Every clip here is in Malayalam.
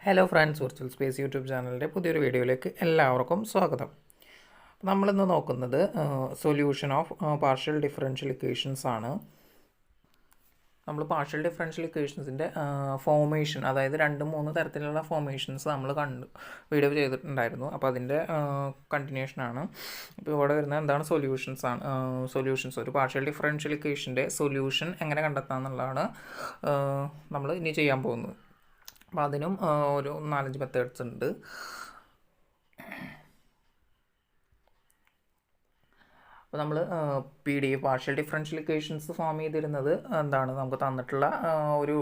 Hello friends, virtual space YouTube ചാനലിൻ്റെ പുതിയൊരു വീഡിയോയിലേക്ക് എല്ലാവർക്കും സ്വാഗതം. നമ്മളിന്ന് നോക്കുന്നത് solution of partial differential equations ആണ്. നമ്മൾ പാർഷ്യൽ ഡിഫറൻഷ്യൽ ഇക്വേഷൻസിൻ്റെ ഫോർമേഷൻ, അതായത് 2-3 തരത്തിലുള്ള ഫോർമേഷൻസ് നമ്മൾ വീഡിയോ ചെയ്തിട്ടുണ്ടായിരുന്നു. അപ്പോൾ അതിൻ്റെ കണ്ടിന്യൂഷനാണ് ഇപ്പോൾ ഇവിടെ വരുന്നത്. എന്താണ് സൊല്യൂഷൻസ് ഒരു പാർഷ്യൽ ഡിഫറൻഷ്യൽ ഇക്വേഷൻ്റെ സൊല്യൂഷൻ എങ്ങനെ കണ്ടെത്താമെന്നുള്ളതാണ് നമ്മൾ ഇനി ചെയ്യാൻ പോകുന്നത്. അപ്പോൾ അതിനും ഒരു 4-5 മെത്തേഡ്സ് ഉണ്ട്. അപ്പോൾ നമ്മൾ പാർഷ്യൽ ഡിഫറൻഷ്യൽ ഇക്വേഷൻസ് ഫോം ചെയ്തിരുന്നത് എന്താണ്, നമുക്ക് തന്നിട്ടുള്ള ഒരു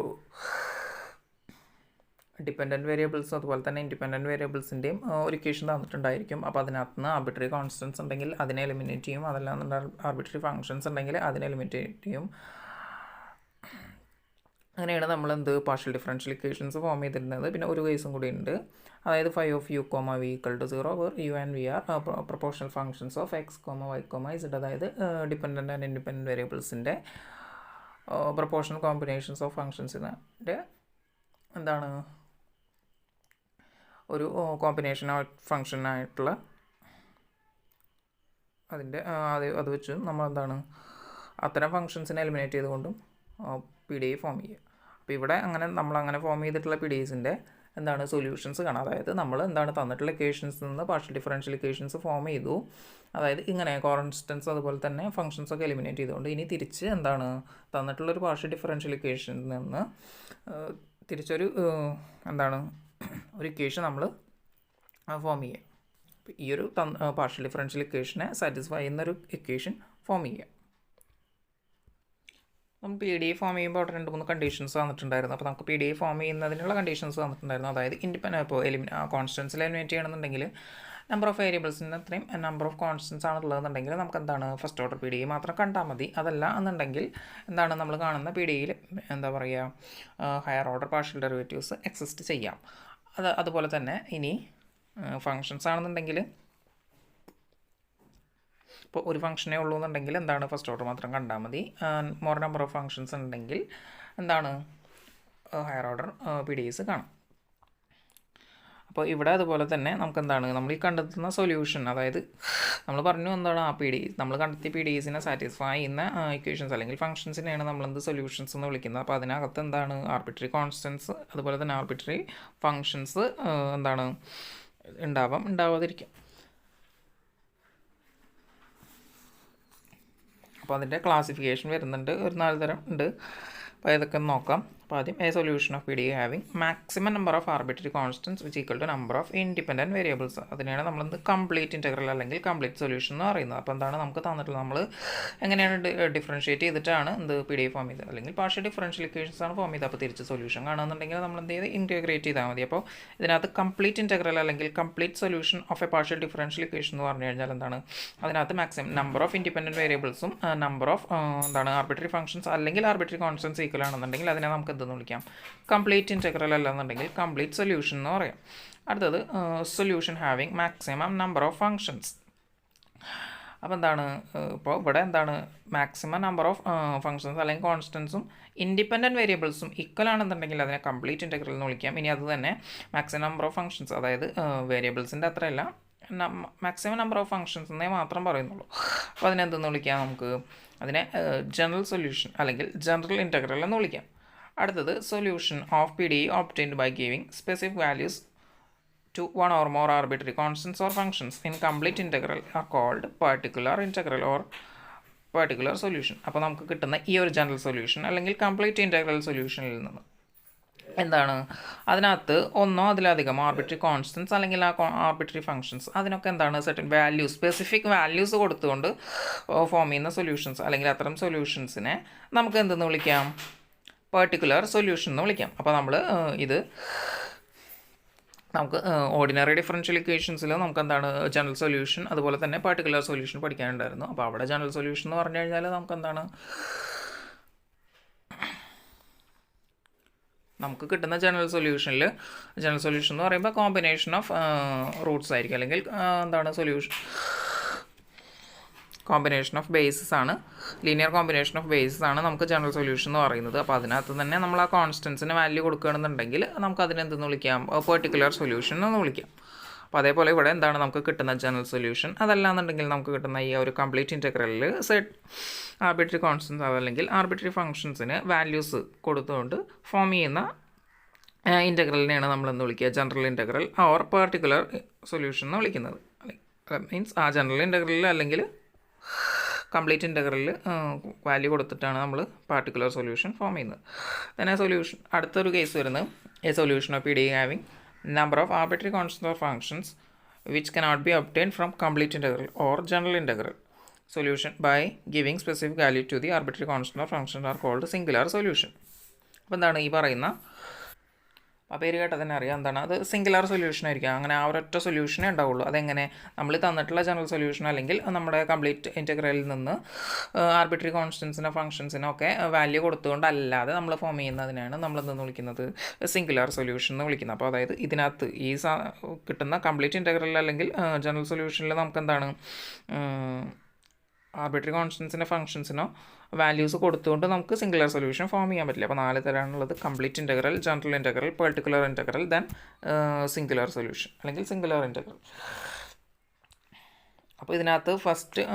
ഡിപ്പെൻഡൻറ്റ് വേരിയബിൾസ് അതുപോലെ തന്നെ ഇൻഡിപെൻഡൻറ്റ് വേരിയബിൾസിൻ്റെയും ഒരു ഇക്വേഷൻ തന്നിട്ടുണ്ടായിരിക്കും. അപ്പോൾ അതിനകത്ത് നിന്ന് ആർബിട്രറി കോൺസ്റ്റൻസ് ഉണ്ടെങ്കിൽ അതിനെ എലിമിനേറ്റ് ചെയ്യും, അതല്ലാതെ ആർബിട്രറി ഫങ്ഷൻസ് ഉണ്ടെങ്കിൽ അതിനെ എലിമിനേറ്റ് ചെയ്യും. അങ്ങനെയാണ് നമ്മൾ പാർഷ്യൽ ഡിഫറൻഷ്യൽ ഇക്വേഷൻസ് ഫോം ചെയ്തിരുന്നത്. പിന്നെ ഒരു കേസും കൂടി ഉണ്ട്, അതായത് phi of u, v = 0 where u and v are proportional functions of x, y, z. അതായത് ഡിപ്പെൻഡൻ്റ് ആൻഡ് ഇൻഡിപെൻഡൻറ്റ് വേരിയബിൾസിൻ്റെ പ്രൊപ്പോർഷണൽ കോമ്പിനേഷൻസ് ഓഫ് ഫങ്ഷൻസിൻ്റെ എന്താണ് ഒരു കോമ്പിനേഷൻ ഫങ്ഷനായിട്ടുള്ള അതിൻ്റെ അത് വെച്ച് നമ്മൾ അത്തരം ഫങ്ഷൻസിനെ എലിമിനേറ്റ് ചെയ്തുകൊണ്ടും PDE ഫോം ചെയ്യുക. അപ്പോൾ ഇവിടെ നമ്മളങ്ങനെ ഫോം ചെയ്തിട്ടുള്ള PDEസിൻ്റെ സൊല്യൂഷൻസ് കാണാം. അതായത് നമ്മൾ തന്നിട്ടുള്ള ഇക്വേഷൻസിൽ നിന്ന് പാർഷ്യൽ ഡിഫറൻഷ്യൽ ഇക്വേഷൻസ് ഫോം ചെയ്തു, അതായത് ഇങ്ങനെ കോൺസ്റ്റൻസ് അതുപോലെ തന്നെ ഫങ്ഷൻസ് ഒക്കെ എലിമിനേറ്റ് ചെയ്തുകൊണ്ട് ഇനി തിരിച്ച് തന്നിട്ടുള്ളൊരു പാർഷ്യൽ ഡിഫറൻഷ്യൽ ഇക്വേഷനിൽ നിന്ന് തിരിച്ചൊരു ഒരു ഇക്വേഷൻ നമ്മൾ ഫോം ചെയ്യുക. അപ്പോൾ ഈ ഒരു പാർഷ്യൽ ഡിഫറൻഷ്യൽ ഇക്വേഷനെ സാറ്റിസ്ഫൈ ചെയ്യുന്നൊരു ഇക്വേഷൻ ഫോം ചെയ്യുക. നമ്മൾ PDE ഫോം ചെയ്യുമ്പോൾ അവിടെ 2-3 കണ്ടീഷൻസ് തന്നിട്ടുണ്ടായിരുന്നു. അപ്പോൾ നമുക്ക് PDE ഫോം ചെയ്യുന്നതിനുള്ള കണ്ടീഷൻസ് തന്നിട്ടുണ്ടായിരുന്നു. അതായത് ഇപ്പോൾ കോൺസ്റ്റൻസിൽ എലിമിനേറ്റ് ചെയ്യണമെന്നുണ്ടെങ്കിൽ നമ്പർ ഓഫ് വേരിയബിൾസിന് അത്രയും നമ്പർ ഓഫ് കോൺസ്റ്റൻസ് ആണ് ഉള്ളതെന്നുണ്ടെങ്കിൽ നമുക്ക് ഫസ്റ്റ് ഓർഡർ PDE മാത്രം കണ്ടാൽ മതി. അതല്ല എന്നുണ്ടെങ്കിൽ നമ്മൾ കാണുന്ന PDEയിൽ higher order partial derivatives exist ചെയ്യാം. അതുപോലെ തന്നെ ഇനി ഫങ്ഷൻസ് ആണെന്നുണ്ടെങ്കിൽ ഇപ്പോൾ ഒരു ഫംഗ്ഷനേ ഉള്ളൂ എന്നുണ്ടെങ്കിൽ ഫസ്റ്റ് ഓർഡർ മാത്രം കണ്ടാൽ മതി. മോർ നമ്പർ ഓഫ് ഫങ്ഷൻസ് ഉണ്ടെങ്കിൽ ഹയർ ഓർഡർ PDEs കാണാം. അപ്പോൾ ഇവിടെ അതുപോലെ തന്നെ നമുക്ക് നമ്മൾ ഈ കണ്ടെത്തുന്ന സൊല്യൂഷൻ, അതായത് നമ്മൾ പറഞ്ഞു PDE നമ്മൾ കണ്ടെത്തിയ PDEസിനെ സാറ്റിസ്ഫൈ ചെയ്യുന്ന ഇക്വേഷൻസ് അല്ലെങ്കിൽ ഫംഗ്ഷൻസിനെയാണ് നമ്മൾ സൊല്യൂഷൻസ് എന്ന് വിളിക്കുന്നത്. അപ്പോൾ അതിനകത്ത് ആർബിട്രറി കോൺസ്റ്റൻസ് അതുപോലെ തന്നെ ആർബിട്രറി ഫങ്ഷൻസ് ഉണ്ടാവാതിരിക്കും. അപ്പോൾ അതിൻ്റെ ക്ലാസിഫിക്കേഷൻ വരുന്നുണ്ട്, ഒരു 4 തരം ഉണ്ട്. അപ്പോൾ ഏതൊക്കെ നോക്കാം. അപ്പോൾ ആദ്യം solution of PDE having maximum number of arbitrary constants which equal to number of independent variables. അതിനെയാണ് നമ്മൾ കംപ്ലീറ്റ് ഇൻറ്റഗ്രൽ അല്ലെങ്കിൽ കംപ്ലീറ്റ് സൊല്യൂഷൻ എന്ന് പറയുന്നത്. അപ്പോൾ നമുക്ക് തന്നിട്ടുള്ളത് നമ്മൾ എങ്ങനെയാണ് ഡിഫറൻഷ്യേറ്റ് ചെയ്തിട്ടാണ് PDE ഫോം ചെയ്തത്, അല്ലെങ്കിൽ പാർഷ്യൽ ഡിഫറൻഷ്യൽ ഇക്വേഷൻസ് ആണ് ഫോം ചെയ്തത്. അപ്പോൾ തിരിച്ച് സൊല്യൂഷൻ കാണുന്നുണ്ടെങ്കിൽ നമ്മൾ ഇൻറ്റഗ്രേറ്റ് ചെയ്താൽ മതി. അപ്പോൾ ഇതിനകത്ത് കംപ്ലീറ്റ് ഇൻറ്റഗ്രൽ അല്ലെങ്കിൽ complete solution of a partial differential equation എന്ന് പറഞ്ഞു കഴിഞ്ഞാൽ അതിനകത്ത് മാക്സിമം നമ്പർ ഓഫ് ഇൻഡിപെൻഡൻറ്റ് വേരിയബിൾസും നമ്പർ ഓഫ് ആർബിട്രറി ഫങ്ഷൻസ് അല്ലെങ്കിൽ ആർബിട്രറി കോൺസ്റ്റൻസ് ഈക്വൽ ആണെന്നുണ്ടെങ്കിൽ അതിനെ നമുക്ക് എന്തെന്ന് വിളിക്കാം, കംപ്ലീറ്റ് ഇൻറ്റഗ്രൽ അല്ലെന്നുണ്ടെങ്കിൽ കംപ്ലീറ്റ് സൊല്യൂഷൻ എന്ന് പറയാം. അടുത്തത് solution having maximum number of functions. അപ്പോൾ ഇപ്പോൾ ഇവിടെ മാക്സിമം നമ്പർ ഓഫ് ഫങ്ഷൻസ് അല്ലെങ്കിൽ കോൺസ്റ്റൻസും ഇൻഡിപെൻഡൻറ്റ് വേരിയബിൾസും ഈക്വൽ ആണെന്നുണ്ടെങ്കിൽ അതിനെ കംപ്ലീറ്റ് ഇൻറ്റഗ്രൽ എന്ന് വിളിക്കാം. ഇനി അത് തന്നെ മാക്സിമം നമ്പർ ഓഫ് ഫങ്ഷൻസ്, അതായത് വേരിയബിൾസിൻ്റെ അത്രയല്ല, മാക്സിമം നമ്പർ ഓഫ് ഫങ്ഷൻസ് എന്നേ മാത്രം പറയുന്നുള്ളൂ. അപ്പോൾ അതിനെന്തെന്ന് വിളിക്കാം, നമുക്ക് അതിനെ ജനറൽ സൊല്യൂഷൻ അല്ലെങ്കിൽ ജനറൽ ഇൻറ്റഗ്രൽ എന്ന് വിളിക്കാം. അടുത്തത് solution of PDE obtained by giving specific values to one or more arbitrary constants or functions in complete integral are called particular integral or particular solution. അപ്പോൾ നമുക്ക് കിട്ടുന്ന ഈ ഒരു ജനറൽ സൊല്യൂഷൻ അല്ലെങ്കിൽ കംപ്ലീറ്റ് ഇൻറ്റഗ്രൽ സൊല്യൂഷനിൽ നിന്ന് അതിനകത്ത് ഒന്നോ അതിലധികം ആർബിട്രറി കോൺസ്റ്റൻസ് അല്ലെങ്കിൽ ആർബിട്രറി ഫങ്ഷൻസ് അതിനൊക്കെ സെർട്ടൻ വാല്യൂസ്, സ്പെസിഫിക് വാല്യൂസ് കൊടുത്തുകൊണ്ട് ഫോം ചെയ്യുന്ന സൊല്യൂഷൻസ് അല്ലെങ്കിൽ അത്തരം സൊല്യൂഷൻസിനെ നമുക്ക് എന്തെന്ന് വിളിക്കാം, പെർട്ടിക്കുലർ സൊല്യൂഷൻ എന്ന് വിളിക്കാം. അപ്പോൾ നമുക്ക് ഓർഡിനറി ഡിഫറൻഷ്യൽ ഇക്വേഷൻസിൽ നമുക്ക് ജനറൽ സൊല്യൂഷൻ അതുപോലെ തന്നെ പെർട്ടിക്കുലർ സൊല്യൂഷൻ പഠിക്കാനുണ്ടായിരുന്നു. അപ്പോൾ അവിടെ ജനറൽ സൊല്യൂഷൻ എന്ന് പറഞ്ഞു കഴിഞ്ഞാൽ നമുക്ക് കിട്ടുന്ന ജനറൽ സൊല്യൂഷൻ എന്ന് പറയുമ്പോൾ കോമ്പിനേഷൻ ഓഫ് റൂട്ട്സ് ആയിരിക്കും, അല്ലെങ്കിൽ സൊല്യൂഷൻ കോമ്പിനേഷൻ ഓഫ് ബേസസ് ആണ്, ലീനിയർ കോമ്പിനേഷൻ ഓഫ് ബേസസ് ആണ് നമുക്ക് ജനറൽ സൊല്യൂഷൻ എന്ന് പറയുന്നത്. അപ്പോൾ അതിനകത്ത് തന്നെ നമ്മൾ ആ കോൺസ്റ്റൻസിന് വാല്യൂ കൊടുക്കുകയാണെന്നുണ്ടെങ്കിൽ നമുക്ക് അതിനെന്തെന്ന് വിളിക്കാം, പെർട്ടിക്കുലർ സൊല്യൂഷൻ എന്ന് വിളിക്കാം. അപ്പോൾ അതേപോലെ ഇവിടെ എന്താണ് നമുക്ക് കിട്ടുന്ന ജനറൽ സൊല്യൂഷൻ. അതല്ലാന്നുണ്ടെങ്കിൽ നമുക്ക് കിട്ടുന്ന ഈ ഒരു കംപ്ലീറ്റ് ഇൻ്റഗ്രലിൽ സെറ്റ് ആർബിട്രറി കോൺസ്റ്റൻസ് അതല്ലെങ്കിൽ ആർബിട്രറി ഫംഗ്ഷൻസിന് വാല്യൂസ് കൊടുത്തുകൊണ്ട് ഫോം ചെയ്യുന്ന ഇൻ്റഗ്രലിനെയാണ് നമ്മളെന്ന് വിളിക്കുക general integral or particular solution എന്ന് വിളിക്കുന്നത്. മീൻസ് ആ ജനറൽ ഇൻ്റഗ്രലിൽ അല്ലെങ്കിൽ കംപ്ലീറ്റ് ഇൻ്റഗ്രലിൽ വാല്യൂ കൊടുത്തിട്ടാണ് നമ്മൾ പാർട്ടിക്കുലർ സൊല്യൂഷൻ ഫോം ചെയ്യുന്നത്. then a സൊല്യൂഷൻ, അടുത്തൊരു കേസ് വരുന്നത് A solution of PDE having number of arbitrary constants or functions which cannot be obtained from complete integral or general integral solution by giving specific value to the arbitrary constant or function are called singular solution. അപ്പോൾ എന്താണ് ഈ പറയുന്ന ആ പേര് കേട്ടാൽ തന്നെ അറിയാം എന്താണ് അത് സിംഗുലാർ സൊല്യൂഷൻ ആയിരിക്കും. അങ്ങനെ ആ ഒരൊറ്റ സൊല്യൂഷനേ ഉണ്ടാവുള്ളൂ. അതെങ്ങനെ നമ്മൾ തന്നിട്ടുള്ള ജനറൽ സൊല്യൂഷൻ അല്ലെങ്കിൽ നമ്മുടെ കംപ്ലീറ്റ് ഇൻ്റഗ്രലിൽ നിന്ന് ആർബിട്രറി കോൺസ്റ്റൻസിനോ ഫംഗ്ഷൻസിനോ ഒക്കെ വാല്യൂ കൊടുത്തുകൊണ്ടല്ലാതെ നമ്മൾ ഫോം ചെയ്യുന്നതിനാണ് നമ്മളെന്തെന്ന് വിളിക്കുന്നത് സിംഗുലാർ സൊല്യൂഷൻ എന്ന് വിളിക്കുന്നത്. അപ്പോൾ അതായത് ഇതിനകത്ത് ഈ കിട്ടുന്ന കംപ്ലീറ്റ് ഇൻ്റഗ്രലിൽ അല്ലെങ്കിൽ ജനറൽ സൊല്യൂഷനിൽ നമുക്ക് എന്താണ് ആർബിട്രറി കോൺസ്റ്റൻസിനോ ഫംഗ്ഷൻസിനോ വാല്യൂസ് കൊടുത്തുകൊണ്ട് നമുക്ക് സിംഗുലർ സൊല്യൂഷൻ ഫോം ചെയ്യാൻ പറ്റില്ല. അപ്പോൾ 4 തരമാണുള്ളത്: complete integral, general integral, particular integral, then singular solution അല്ലെങ്കിൽ സിംഗുലർ ഇൻ്റഗ്രൽ. അപ്പോൾ ഇതിനകത്ത് ഫസ്റ്റ്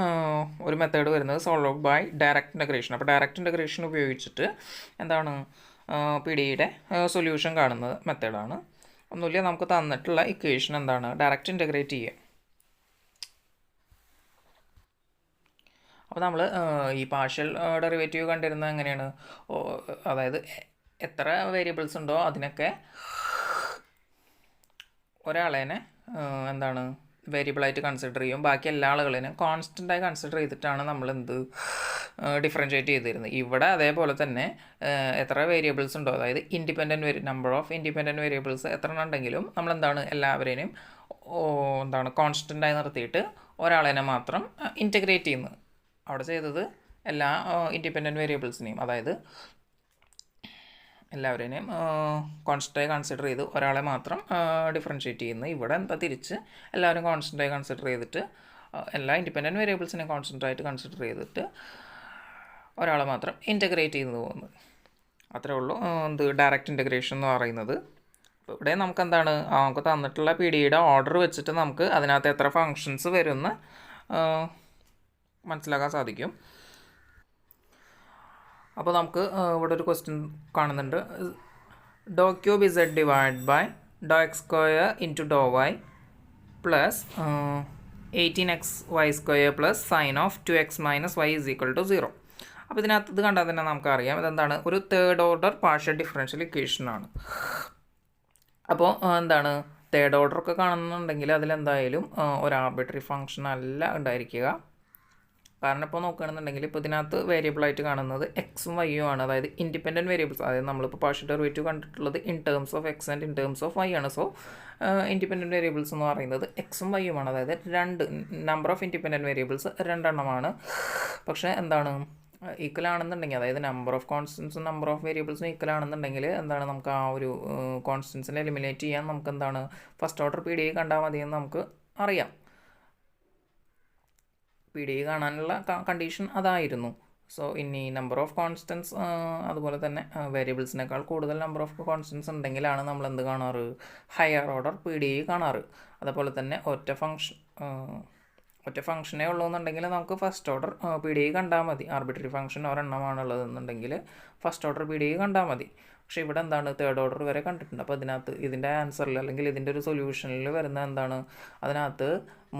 ഒരു മെത്തേഡ് വരുന്നത് സോൾവ് ബൈ ഡയറക്റ്റ് ഇൻ്റഗ്രേഷൻ. അപ്പോൾ ഡയറക്റ്റ് ഇൻ്റഗ്രേഷൻ ഉപയോഗിച്ചിട്ട് എന്താണ് PDEയുടെ സൊല്യൂഷൻ കാണുന്നത് മെത്തേഡാണ്. ഒന്നുമില്ല, നമുക്ക് തന്നിട്ടുള്ള ഇക്വേഷൻ എന്താണ് ഡയറക്റ്റ് ഇൻ്റഗ്രേറ്റ് ചെയ്യുക. അപ്പോൾ നമ്മൾ ഈ പാർഷ്യൽ ഡെറിവേറ്റീവ് കണ്ടിരുന്നത് എങ്ങനെയാണ്, അതായത് എത്ര വേരിയബിൾസ് ഉണ്ടോ അതിനൊക്കെ ഒരാളേനെ എന്താണ് വേരിയബിളായിട്ട് കൺസിഡർ ചെയ്യും, ബാക്കി എല്ലാ ആളുകളെയും കോൺസ്റ്റൻ്റായി കൺസിഡർ ചെയ്തിട്ടാണ് നമ്മൾ ഡിഫറൻഷ്യേറ്റ് ചെയ്തിരുന്നത്. ഇവിടെ അതേപോലെ തന്നെ എത്ര വേരിയബിൾസ് ഉണ്ടോ, അതായത് നമ്പർ ഓഫ് ഇൻഡിപെൻഡൻറ്റ് വേരിയബിൾസ് എത്ര ഉണ്ടെങ്കിലും നമ്മളെന്താണ് എല്ലാവരെയും കോൺസ്റ്റൻ്റായി നിർത്തിയിട്ട് ഒരാളേനെ മാത്രം ഇൻറ്റഗ്രേറ്റ് ചെയ്യുന്നത്. അവിടെ ചെയ്തത് എല്ലാ ഇൻഡിപെൻഡൻറ്റ് വേരിയബിൾസിനെയും, അതായത് എല്ലാവരെയും കോൺസ്റ്റൻ്റായി കൺസിഡർ ചെയ്ത് ഒരാളെ മാത്രം ഡിഫറൻഷ്യേറ്റ് ചെയ്യുന്നു. ഇവിടെ എന്താ തിരിച്ച് എല്ലാവരും കോൺസ്റ്റൻ്റായി കൺസിഡർ ചെയ്തിട്ട് എല്ലാ ഇൻഡിപെൻഡൻറ്റ് വേരിയബിൾസിനെയും കോൺസ്റ്റൻ്റായിട്ട് കൺസിഡർ ചെയ്തിട്ട് ഒരാളെ മാത്രം ഇൻറ്റഗ്രേറ്റ് ചെയ്ത് പോകുന്നത്. അത്രേ ഉള്ളൂ ഡയറക്റ്റ് ഇൻറ്റഗ്രേഷൻ എന്ന് പറയുന്നത്. അപ്പോൾ ഇവിടെ നമുക്ക് എന്താണ് നമുക്ക് തന്നിട്ടുള്ള PDEയുടെ ഓർഡർ വെച്ചിട്ട് നമുക്ക് അതിനകത്ത് എത്ര ഫങ്ഷൻസ് വരുമെന്ന് മനസ്സിലാക്കാൻ സാധിക്കും. അപ്പോൾ നമുക്ക് ഇവിടെ ഒരു ക്വസ്റ്റ്യൻ കാണുന്നുണ്ട്. ഡോ cube z divide by Dr x square into Dr y plus 18xy square plus sine of 2x minus y is equal to 0. അപ്പോൾ ഇതിനകത്ത് ഇത് കണ്ടാൽ തന്നെ നമുക്കറിയാം ഇതെന്താണ് ഒരു തേർഡ് ഓർഡർ പാർഷ്യൽ ഡിഫറൻഷ്യൽ ഇക്വേഷനാണ്. അപ്പോൾ എന്താണ് തേർഡ് ഓർഡറൊക്കെ കാണുന്നുണ്ടെങ്കിൽ അതിലെന്തായാലും ഒരു ആർബിട്രറി ഫംഗ്ഷൻ അല്ല ഉണ്ടായിരിക്കുക. കാരണം ഇപ്പോൾ നോക്കുകയാണെന്നുണ്ടെങ്കിൽ ഇപ്പോൾ ഇതിനകത്ത് വേരിയബിളായിട്ട് കാണുന്നത് എക്സും വൈയും ആണ്, അതായത് ഇൻഡിപെൻഡൻറ്റ് വേരിയബിൾസ്. അതായത് നമ്മളിപ്പോൾ പാർഷ്യൽ ഡെറിവേറ്റീവ് കണ്ടിട്ടുള്ളത് in terms of x and in terms of y ആണ്. സോ ഇൻഡിപെൻഡൻറ്റ് വേരിയബിൾസ് എന്ന് പറയുന്നത് എക്സും വൈയുമാണ്, അതായത് നമ്പർ ഓഫ് ഇൻഡിപെൻഡൻറ്റ് വേരിയബിൾസ് 2 എണ്ണമാണ്. പക്ഷേ എന്താണ് ഈക്വൽ ആണെന്നുണ്ടെങ്കിൽ, അതായത് നമ്പർ ഓഫ് കോൺസ്റ്റൻസും നമ്പർ ഓഫ് വേരിയബിൾസും ഈക്വൽ ആണെന്നുണ്ടെങ്കിൽ എന്താണ് നമുക്ക് ആ ഒരു കോൺസ്റ്റൻസിനെ എലിമിനേറ്റ് ചെയ്യാൻ നമുക്ക് എന്താണ് ഫസ്റ്റ് ഓർഡർ PDE കണ്ടാൽ മതിയെന്ന് നമുക്ക് അറിയാം. PDE കാണാനുള്ള കണ്ടീഷൻ അതായിരുന്നു. സോ ഇനി നമ്പർ ഓഫ് കോൺസ്റ്റൻസ് അതുപോലെ തന്നെ വേരിയബിൾസിനേക്കാൾ കൂടുതൽ നമ്പർ ഓഫ് കോൺസ്റ്റൻസ് ഉണ്ടെങ്കിലാണ് നമ്മൾ എന്ത് കാണാറ് ഹയർ ഓർഡർ PDE കാണാറ്. അതുപോലെ തന്നെ ഒറ്റ ഫംഗ്ഷനേ ഉള്ളൂ എന്നുണ്ടെങ്കിൽ നമുക്ക് ഫസ്റ്റ് ഓർഡർ PDE കണ്ടാൽ മതി. ആർബിട്രറി ഫംഗ്ഷൻ ഒരെണ്ണമാണുള്ളതെന്നുണ്ടെങ്കിൽ ഫസ്റ്റ് ഓർഡർ PDE കണ്ടാൽ മതി. പക്ഷേ ഇവിടെ എന്താണ് തേർഡ് ഓർഡർ വരെ കണ്ടിട്ടുണ്ട്. അപ്പോൾ ഇതിനകത്ത് ഇതിൻ്റെ ആൻസറിൽ അല്ലെങ്കിൽ ഇതിൻ്റെ ഒരു സൊല്യൂഷനിൽ വരുന്ന എന്താണ് അതിനകത്ത്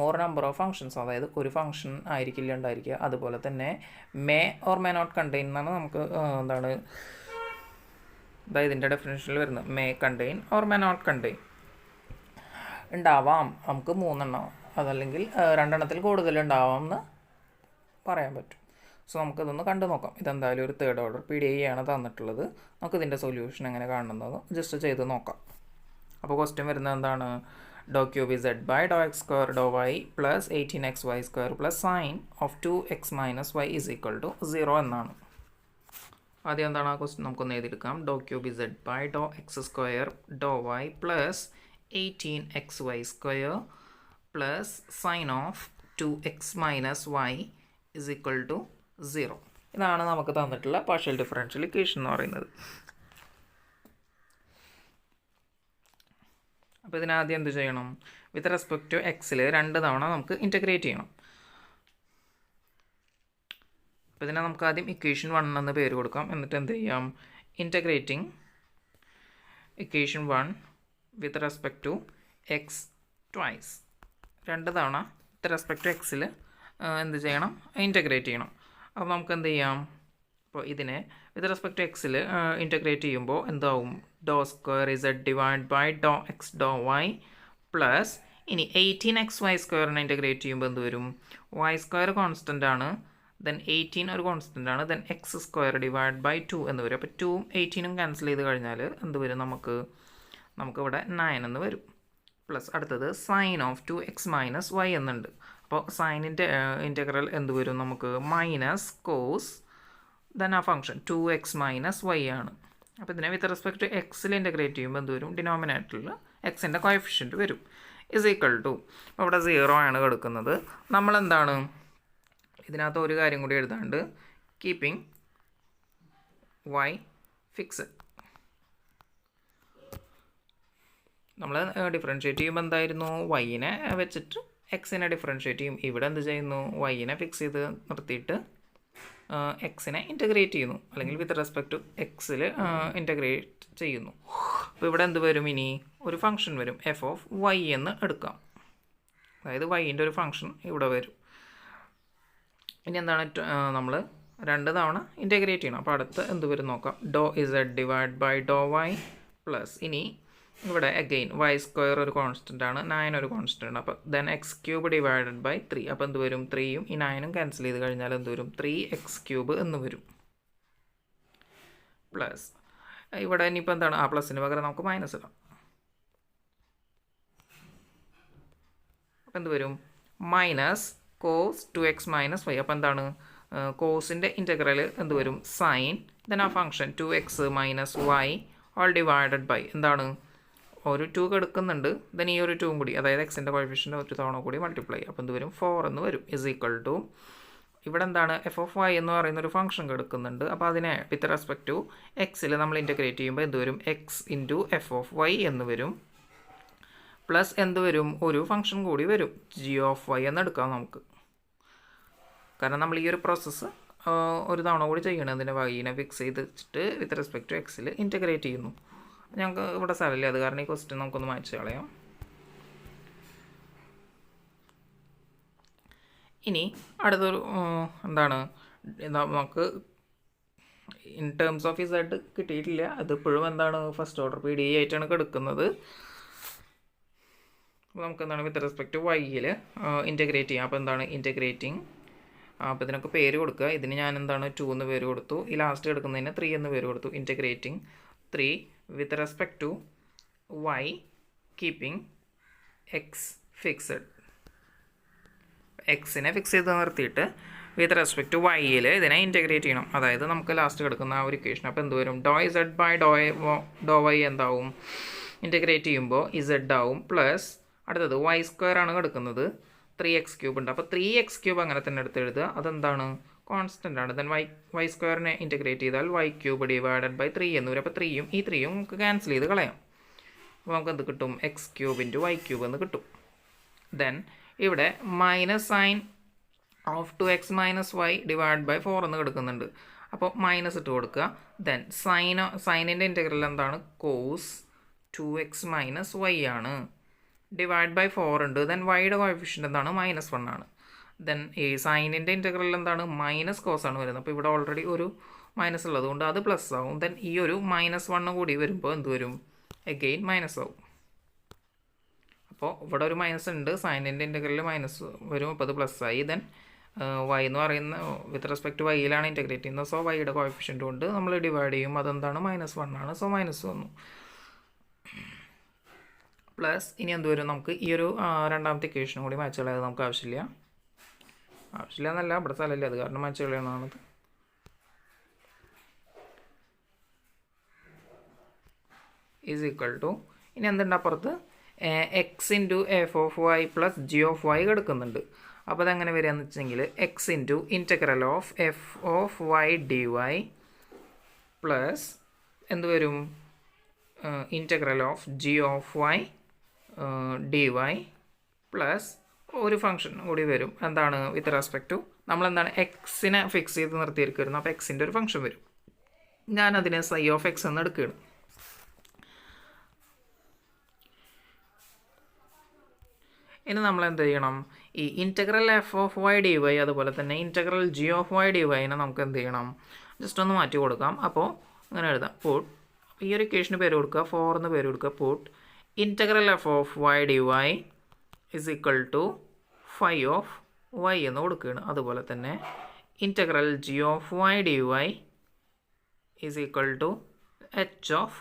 മോർ നമ്പർ ഓഫ് ഫംഗ്ഷൻസ്, അതായത് ഒരു ഫംഗ്ഷൻ ആയിരിക്കില്ല ഉണ്ടായിരിക്കുക. അതുപോലെ തന്നെ may or may not contain എന്നാണ് നമുക്ക് എന്താണ് ഇതിൻ്റെ ഡെഫിനേഷനിൽ വരുന്നത്. May contain or may not contain ഉണ്ടാവാം, നമുക്ക് 3 എണ്ണം അതല്ലെങ്കിൽ 2 എണ്ണത്തിൽ കൂടുതൽ ഉണ്ടാവാം എന്ന് പറയാൻ പറ്റും. സോ നമുക്കിതൊന്ന് കണ്ടു നോക്കാം. ഇതെന്തായാലും ഒരു തേർഡ് ഓർഡർ PDE ആണ് തന്നിട്ടുള്ളത്. നമുക്കിതിൻ്റെ സൊല്യൂഷൻ എങ്ങനെ കാണുന്നത് ജസ്റ്റ് ചെയ്ത് നോക്കാം. അപ്പോൾ ക്വസ്റ്റ്യൻ വരുന്നത് എന്താണ് ഡോ cube z by Dr x square ഡോ y plus 18xy square plus sine of 2x minus y is equal to 0 എന്നാണ്. ആദ്യം എന്താണ് ആ ക്വസ്റ്റ്യൻ നമുക്കൊന്ന് എഴുതിയെടുക്കാം. ഡോ cube z by Dr x square ഡോ y plus 18xy square plus sine of 2x minus y is equal to 0. ഇതാണ് നമുക്ക് തന്നിട്ടുള്ള പാർഷ്യൽ ഡിഫറൻഷ്യൽ ഇക്വേഷൻ എന്ന് പറയുന്നത്. അപ്പോൾ ഇതിനാദ്യം എന്ത് ചെയ്യണം? വിത്ത് റെസ്പെക്ട് ടു എക്സിൽ 2 തവണ നമുക്ക് ഇൻറ്റഗ്രേറ്റ് ചെയ്യണം. അപ്പോൾ ഇതിനെ നമുക്ക് ആദ്യം ഇക്വേഷൻ 1 എന്ന് പേര് കൊടുക്കാം. എന്നിട്ട് എന്ത് ചെയ്യാം? Integrating equation 1 with respect to x twice. 2 തവണ വിത്ത് റെസ്പെക്ട് ടു എക്സിൽ എന്ത് ചെയ്യണം? ഇൻറ്റഗ്രേറ്റ് ചെയ്യണം. അപ്പോൾ നമുക്ക് എന്ത് ചെയ്യാം? അപ്പോൾ ഇതിനെ വിത്ത് റെസ്പെക്ട് ടു എക്സിൽ ഇൻറ്റഗ്രേറ്റ് ചെയ്യുമ്പോൾ എന്താവും? ഡോ square z divide by Dr x ഡോ വൈ പ്ലസ് ഇനി 18xy സ്ക്വയറിനെ ഇൻറ്റഗ്രേറ്റ് ചെയ്യുമ്പോൾ എന്ത് വരും? വൈ സ്ക്വയർ കോൺസ്റ്റൻ്റ് ആണ്, ദെൻ 18 ഒരു കോൺസ്റ്റൻ്റ് ആണ്, then x square divide by 2 എന്ന് വരും. അപ്പോൾ 2ഉം 18ഉം ക്യാൻസൽ ചെയ്ത് കഴിഞ്ഞാൽ എന്ത് വരും? നമുക്കിവിടെ 9 എന്ന് വരും. പ്ലസ് അടുത്തത് sign of 2x minus Y എന്നുണ്ട്. അപ്പോൾ സൈനിൻ്റെ ഇൻറ്റഗ്രൽ എന്ത് വരും? നമുക്ക് മൈനസ് കോസ് ദെൻ ആ ഫംഗ്ഷൻ 2x മൈനസ് വൈ ആണ്. അപ്പോൾ ഇതിനെ വിത്ത് റെസ്പെക്ട് ടു എക്സിൽ ഇൻറ്റഗ്രേറ്റ് ചെയ്യുമ്പോൾ എന്ത് വരും? ഡിനോമിനേറ്ററിൽ എക്സിൻ്റെ കോഎഫിഷ്യൻറ്റ് വരും ഇസ് ഈക്വൽ ടു, അപ്പോൾ ഇവിടെ 0 ആണ് കിടക്കുന്നത്. നമ്മളെന്താണ് ഇതിനകത്ത് ഒരു കാര്യം കൂടി എഴുതാണ്ട്, കീപ്പിംഗ് വൈ ഫിക്സഡ്. നമ്മൾ ഡിഫറൻഷ്യേറ്റ് ചെയ്യുമ്പോൾ എന്തായിരുന്നു? വൈനെ വെച്ചിട്ട് എക്സിനെ ഡിഫറൻഷ്യേറ്റ് ചെയ്യും. ഇവിടെ എന്ത് ചെയ്യുന്നു? വൈനെ ഫിക്സ് ചെയ്ത് നിർത്തിയിട്ട് എക്സിനെ ഇൻറ്റഗ്രേറ്റ് ചെയ്യുന്നു, അല്ലെങ്കിൽ വിത്ത് റെസ്പെക്ട് ടു എക്സിൽ ഇൻറ്റഗ്രേറ്റ് ചെയ്യുന്നു. അപ്പോൾ ഇവിടെ എന്ത് വരും? ഇനി ഒരു ഫംഗ്ഷൻ വരും, എഫ് ഓഫ് വൈ എന്ന് എടുക്കാം. അതായത് വൈൻ്റെ ഒരു ഫംഗ്ഷൻ ഇവിടെ വരും. ഇനി എന്താണ്? നമ്മൾ 2 തവണ ഇൻറ്റഗ്രേറ്റ് ചെയ്യണം. അപ്പോൾ അടുത്ത് എന്ത് വരും നോക്കാം? ഡോ z divide by Dr y plus ഇനി ഇവിടെ അഗെയിൻ വൈ സ്ക്വയർ ഒരു കോൺസ്റ്റൻ്റ് ആണ്, 9 ഒരു കോൺസ്റ്റൻ്റ് ആണ്. അപ്പോൾ then x cube divided by 3. അപ്പോൾ എന്ത് വരും? 3ഉം ഈ 9ഉം ക്യാൻസൽ ചെയ്ത് കഴിഞ്ഞാൽ എന്ത് വരും? 3x³ എന്ന് വരും. പ്ലസ് ഇവിടെ ഇനിയിപ്പോൾ എന്താണ്? ആ പ്ലസിന് പകരം നമുക്ക് മൈനസ് ഇടാം. അപ്പോൾ എന്ത് വരും? Minus cos 2x minus y. അപ്പോൾ എന്താണ്? കോസിൻ്റെ ഇൻറ്റഗ്രൽ എന്ത് വരും? സൈൻ ദെൻ ആ function 2x minus y all divided by എന്താണ്? ഒരു 2 എടുക്കുന്നുണ്ട്, ദെൻ ഈ ഒരു 2ഉം കൂടി, അതായത് എക്സിൻ്റെ കോഎഫിഷ്യൻ്റ് ഒരു തവണ കൂടി മൾട്ടിപ്ലൈ. അപ്പോൾ എന്ത് വരും? 4 എന്ന് വരും ഇസ് ഈക്വൽ ടു, ഇവിടെ എന്താണ്? എഫ് ഓഫ് വൈ എന്ന് പറയുന്ന ഒരു ഫംഗ്ഷൻ എടുക്കുന്നുണ്ട്. അപ്പോൾ അതിനെ വിത്ത് റെസ്പെക്ട് ടു എക്സിൽ നമ്മൾ ഇൻറ്റഗ്രേറ്റ് ചെയ്യുമ്പോൾ എന്ത് വരും? X into f of y എന്ന് വരും. പ്ലസ് എന്ത് വരും? ഒരു ഫംഗ്ഷൻ കൂടി വരും, ജി ഓഫ് വൈ എന്ന് എടുക്കാം നമുക്ക്. കാരണം നമ്മൾ ഈ ഒരു പ്രോസസ്സ് ഒരു തവണ കൂടി ചെയ്യണം. അതിൻ്റെ വൈനെ ഫിക്സ് ചെയ്ത് വെച്ചിട്ട് വിത്ത് റെസ്പെക്ട് ടു എക്സിൽ ഇൻറ്റഗ്രേറ്റ് ചെയ്യുന്നു. ഞങ്ങൾക്ക് ഇവിടെ സ്ഥലമില്ല, അത് കാരണം ഈ ക്വസ്റ്റ്യൻ നമുക്കൊന്ന് മായ്ച്ച് കളയാം. ഇനി അടുത്തൊരു എന്താണ്? നമുക്ക് ഇൻ ടേംസ് ഓഫ് ഇസഡ് കിട്ടിയിട്ടില്ല. അതിപ്പോഴും എന്താണ്? ഫസ്റ്റ് ഓർഡർ PDE ആയിട്ടാണ് കിടക്കുന്നത്. അപ്പോൾ നമുക്ക് എന്താണ്? വിത്ത് റെസ്പെക്ട് ടു വൈയിൽ ഇൻറ്റഗ്രേറ്റ് ചെയ്യാം. അപ്പോൾ എന്താണ്? ഇൻറ്റഗ്രേറ്റിംഗ്. അപ്പോൾ ഇതിനൊക്കെ പേര് കൊടുക്കുക. ഇതിന് ഞാൻ എന്താണ്? 2 എന്ന് പേര് കൊടുത്തു. ഈ ലാസ്റ്റ് എടുക്കുന്നതിന് 3 എന്ന് പേര് കൊടുത്തു. Integrating 3 with respect to y keeping x fixed. എക്സിനെ ഫിക്സ് ചെയ്ത് നിർത്തിയിട്ട് വിത്ത് റെസ്പെക്ട് ടു വൈയിൽ ഇതിനെ ഇൻറ്റഗ്രേറ്റ് ചെയ്യണം. അതായത് നമുക്ക് ലാസ്റ്റ് കിടക്കുന്ന ആ ഒരു ഇക്വേഷൻ. അപ്പോൾ എന്ത് വരും? ഡോ ഇസഡ് ബൈ ഡോ വൈ എന്താവും? ഇൻറ്റഗ്രേറ്റ് ചെയ്യുമ്പോൾ ഇസഡ് ആവും. പ്ലസ് അടുത്തത് വൈ സ്ക്വയർ ആണ് കിടക്കുന്നത്, 3x³ ഉണ്ട്. അപ്പോൾ 3x³ അങ്ങനെ തന്നെ എടുത്ത് എഴുതുക. അതെന്താണ്? കോൺസ്റ്റൻ്റ് ആണ്. ദെൻ വൈ സ്ക്വയറിനെ ഇൻറ്റഗ്രേറ്റ് ചെയ്താൽ y³ ഡിവൈഡഡ് ബൈ 3 എന്ന് വരും. അപ്പോൾ 3ഉം ഈ 3ഉം നമുക്ക് ക്യാൻസൽ ചെയ്ത് കളയാം. അപ്പോൾ നമുക്ക് എന്ത് കിട്ടും? x³ ഇൻറ്റു y³ എന്ന് കിട്ടും. ദെൻ ഇവിടെ minus sine of 2x minus y divide by 4 എന്ന് കിടക്കുന്നുണ്ട്. അപ്പോൾ മൈനസ് ഇട്ട് കൊടുക്കുക. ദെൻ സൈനിൻ്റെ ഇൻറ്റഗ്രൽ എന്താണ്? കോസ് 2x മൈനസ് വൈ ആണ്. ഡിവൈഡ് ബൈ 4 ഉണ്ട്. ദെൻ വൈയുടെ കോഎഫിഷ്യൻ്റ് എന്താണ്? -1 ആണ്. ദെൻ ഈ സൈനിൻ്റെ ഇൻറ്റഗ്രൽ എന്താണ്? മൈനസ് കോസ് ആണ് വരുന്നത്. അപ്പോൾ ഇവിടെ ഓൾറെഡി ഒരു മൈനസ് ഉള്ളത് കൊണ്ട് അത് പ്ലസ് ആവും. ദെൻ ഈ ഒരു -1 കൂടി വരുമ്പോൾ എന്ത് വരും? എഗെയിൻ മൈനസ് ആവും. അപ്പോൾ ഇവിടെ ഒരു മൈനസ് ഉണ്ട്, സൈനിൻ്റെ ഇൻറ്റഗ്രലിൽ മൈനസ് വരും. അപ്പോൾ അത് പ്ലസ് ആയി. ദെൻ വൈ എന്ന് പറയുന്ന വിത്ത് റെസ്പെക്ട് ടു വൈയിലാണ് ഇൻറ്റഗ്രേറ്റ് ചെയ്യുന്നത്. സോ വൈയുടെ കോഎഫിഷ്യൻ്റ് കൊണ്ട് നമ്മൾ ഡിവൈഡ് ചെയ്യും. അതെന്താണ്? -1 ആണ്. സോ മൈനസ് വന്നു. പ്ലസ് ഇനി എന്ത് വരും? നമുക്ക് ഈ ഒരു രണ്ടാമത്തെ ഇക്വേഷനും കൂടി മാച്ച് കളയാതെ നമുക്ക് ആവശ്യമില്ല എന്നല്ല, ഇവിടെ സ്ഥലമില്ല, അത് കാരണം മാച്ച് കളയുന്നതാണത്. ഈസ് ഈക്വൽ ടു ഇനി എന്തുണ്ട്? അപ്പുറത്ത് x into f of y plus g of y കിടക്കുന്നുണ്ട്. അപ്പോൾ അതെങ്ങനെ വരിക എന്ന് വെച്ചെങ്കിൽ x into integral of f of y d y plus എന്ത് വരും integral of g of y d y plus ഒരു ഫംഗ്ഷൻ കൂടി വരും എന്താണ് വിത്ത് റെസ്പെക്ട് ടു നമ്മളെന്താണ് എക്സിനെ ഫിക്സ് ചെയ്ത് നിർത്തിയിരിക്കുന്നു. അപ്പോൾ എക്സിൻ്റെ ഒരു ഫംഗ്ഷൻ വരും. ഞാനതിനെ സൈ ഓഫ് എക്സ് എന്ന് എടുക്കുകയാണ്. ഇനി നമ്മൾ എന്ത് ചെയ്യണം, ഈ integral f of y d y അതുപോലെ തന്നെ integral g of y d വൈനെ നമുക്ക് എന്ത് ചെയ്യണം, ജസ്റ്റ് ഒന്ന് മാറ്റി കൊടുക്കാം. അപ്പോൾ അങ്ങനെ എഴുതാം, പുട്ട് ഈ ഒരു ഇക്വേഷന് പേര് കൊടുക്കുക, 4 എന്ന് പേര് കൊടുക്കുക, put integral f of y d y is equal to phi of y എന്ന് കൊടുക്കുകയാണ്. അതുപോലെ തന്നെ integral g of y d y is equal to h of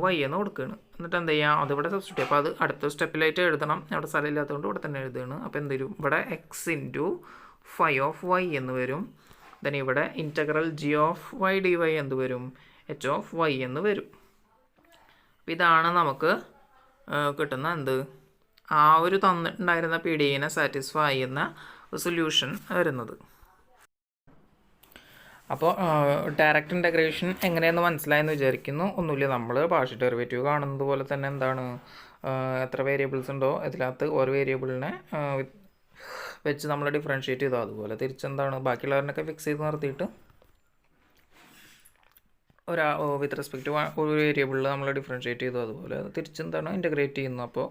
y എന്ന് കൊടുക്കുകയാണ്. എന്നിട്ട് എന്ത് ചെയ്യാം, അതിവിടെ സബ്സ്റ്റിറ്റ്യൂട്ട്. അപ്പോൾ അത് അടുത്ത സ്റ്റെപ്പിലായിട്ട് എഴുതണം. അവിടെ സ്ഥലമില്ലാത്തതുകൊണ്ട് ഇവിടെ തന്നെ എഴുതുകയാണ്. അപ്പോൾ എന്ത് വരും, ഇവിടെ x into phi of y എന്ന് വരും. ദെൻ ഇവിടെ integral g of y d y എന്ത് വരും, എച്ച് ഓഫ് വൈ എന്ന് വരും. അപ്പോൾ ഇതാണ് നമുക്ക് കിട്ടുന്ന എന്ത് ആ ഒരു തന്നിട്ടുണ്ടായിരുന്ന പി ഡി ഇനെ സാറ്റിസ്ഫൈ ചെയ്യുന്ന സൊല്യൂഷൻ വരുന്നത്. അപ്പോൾ ഡയറക്റ്റ് ഇൻ്റഗ്രേഷൻ എങ്ങനെയെന്ന് മനസ്സിലായെന്ന് വിചാരിക്കുന്നു. ഒന്നുമില്ല, നമ്മൾ പാർഷ്യൽ ഡെറിവേറ്റീവ് കാണുന്നത് പോലെ തന്നെ എന്താണ് എത്ര വേരിയബിൾസ് ഉണ്ടോ അതിനകത്ത് ഓരോ വേരിയബിളിനെ വെച്ച് നമ്മൾ ഡിഫറൻഷ്യേറ്റ് ചെയ്തോ അതുപോലെ തിരിച്ചെന്താണ് ബാക്കിയുള്ളവരിനൊക്കെ ഫിക്സ് ചെയ്ത് നിർത്തിയിട്ട് വിത്ത് റെസ്പെക്റ്റ് ഒരു വേരിയബിളിൽ നമ്മൾ ഡിഫറൻഷ്യേറ്റ് ചെയ്തു അതുപോലെ തിരിച്ചെന്താണ് ഇൻ്റഗ്രേറ്റ് ചെയ്യുന്നു. അപ്പോൾ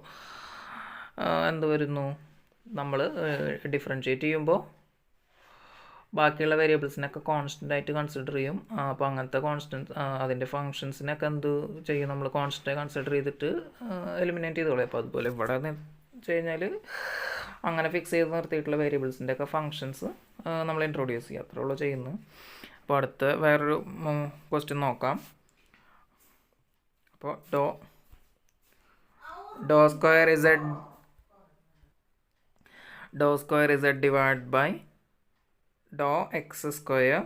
എന്ത് വരുന്നു, നമ്മൾ ഡിഫറൻഷ്യേറ്റ് ചെയ്യുമ്പോൾ ബാക്കിയുള്ള വേരിയബിൾസിനൊക്കെ കോൺസ്റ്റൻ്റ് ആയിട്ട് കൺസിഡർ ചെയ്യും. അപ്പോൾ അങ്ങനത്തെ കോൺസ്റ്റൻസ് അതിൻ്റെ ഫങ്ഷൻസിനൊക്കെ എന്ത് ചെയ്യും, നമ്മൾ കോൺസ്റ്റൻ്റ് കൺസിഡർ ചെയ്തിട്ട് എലിമിനേറ്റ് ചെയ്തോളൂ. അപ്പോൾ അതുപോലെ ഇവിടെ വെച്ച് കഴിഞ്ഞാൽ അങ്ങനെ ഫിക്സ് ചെയ്ത് നിർത്തിയിട്ടുള്ള വേരിയബിൾസിൻ്റെ ഒക്കെ ഫങ്ഷൻസ് നമ്മൾ ഇൻട്രൊഡ്യൂസ് ചെയ്യുക, അത്രേ ഉള്ളൂ ചെയ്യുന്നു. അപ്പോൾ അടുത്ത വേറൊരു ക്വസ്റ്റ്യൻ നോക്കാം. അപ്പോൾ ഡോ square z divide by Dr x square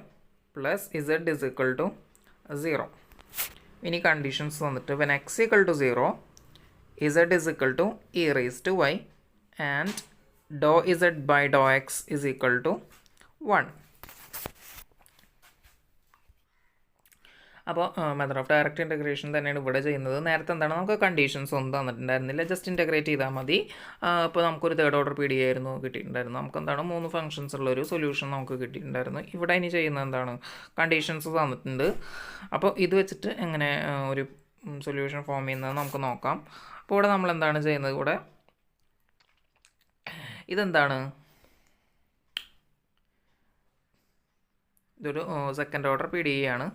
plus z is equal to 0. ഇനി കണ്ടീഷൻസ് വന്നിട്ട് when x equal to 0 z is equal to e raise to y and ഡോ z by Dr x is equal to 1. അപ്പോൾ മെത്തേഡ് ഓഫ് ഡയറക്റ്റ് ഇൻ്റഗ്രേഷൻ തന്നെയാണ് ഇവിടെ ചെയ്യുന്നത്. നേരത്തെ എന്താണ്, നമുക്ക് കണ്ടീഷൻസ് ഒന്നും തന്നിട്ടുണ്ടായിരുന്നില്ല, ജസ്റ്റ് ഇൻ്റഗ്രേറ്റ് ചെയ്താൽ മതി. ഇപ്പോൾ നമുക്കൊരു തേർഡ് ഓർഡർ പി ഡി ആയിരുന്നു കിട്ടിയിട്ടുണ്ടായിരുന്നു. നമുക്ക് എന്താണ് 3 ഫംഗ്ഷൻസ് ഉള്ളൊരു സൊല്യൂഷൻ നമുക്ക് കിട്ടിയിട്ടുണ്ടായിരുന്നു. ഇവിടെ ഇനി ചെയ്യുന്നത് എന്താണ്, കണ്ടീഷൻസ് തന്നിട്ടുണ്ട്. അപ്പോൾ ഇത് വെച്ചിട്ട് എങ്ങനെ ഒരു സൊല്യൂഷൻ ഫോം ചെയ്യുന്നത് നമുക്ക് നോക്കാം. അപ്പോൾ ഇവിടെ നമ്മൾ എന്താണ് ചെയ്യുന്നത്, ഇവിടെ ഇതെന്താണ്, ഇതൊരു സെക്കൻഡ് ഓർഡർ പി ഡി ആണ്.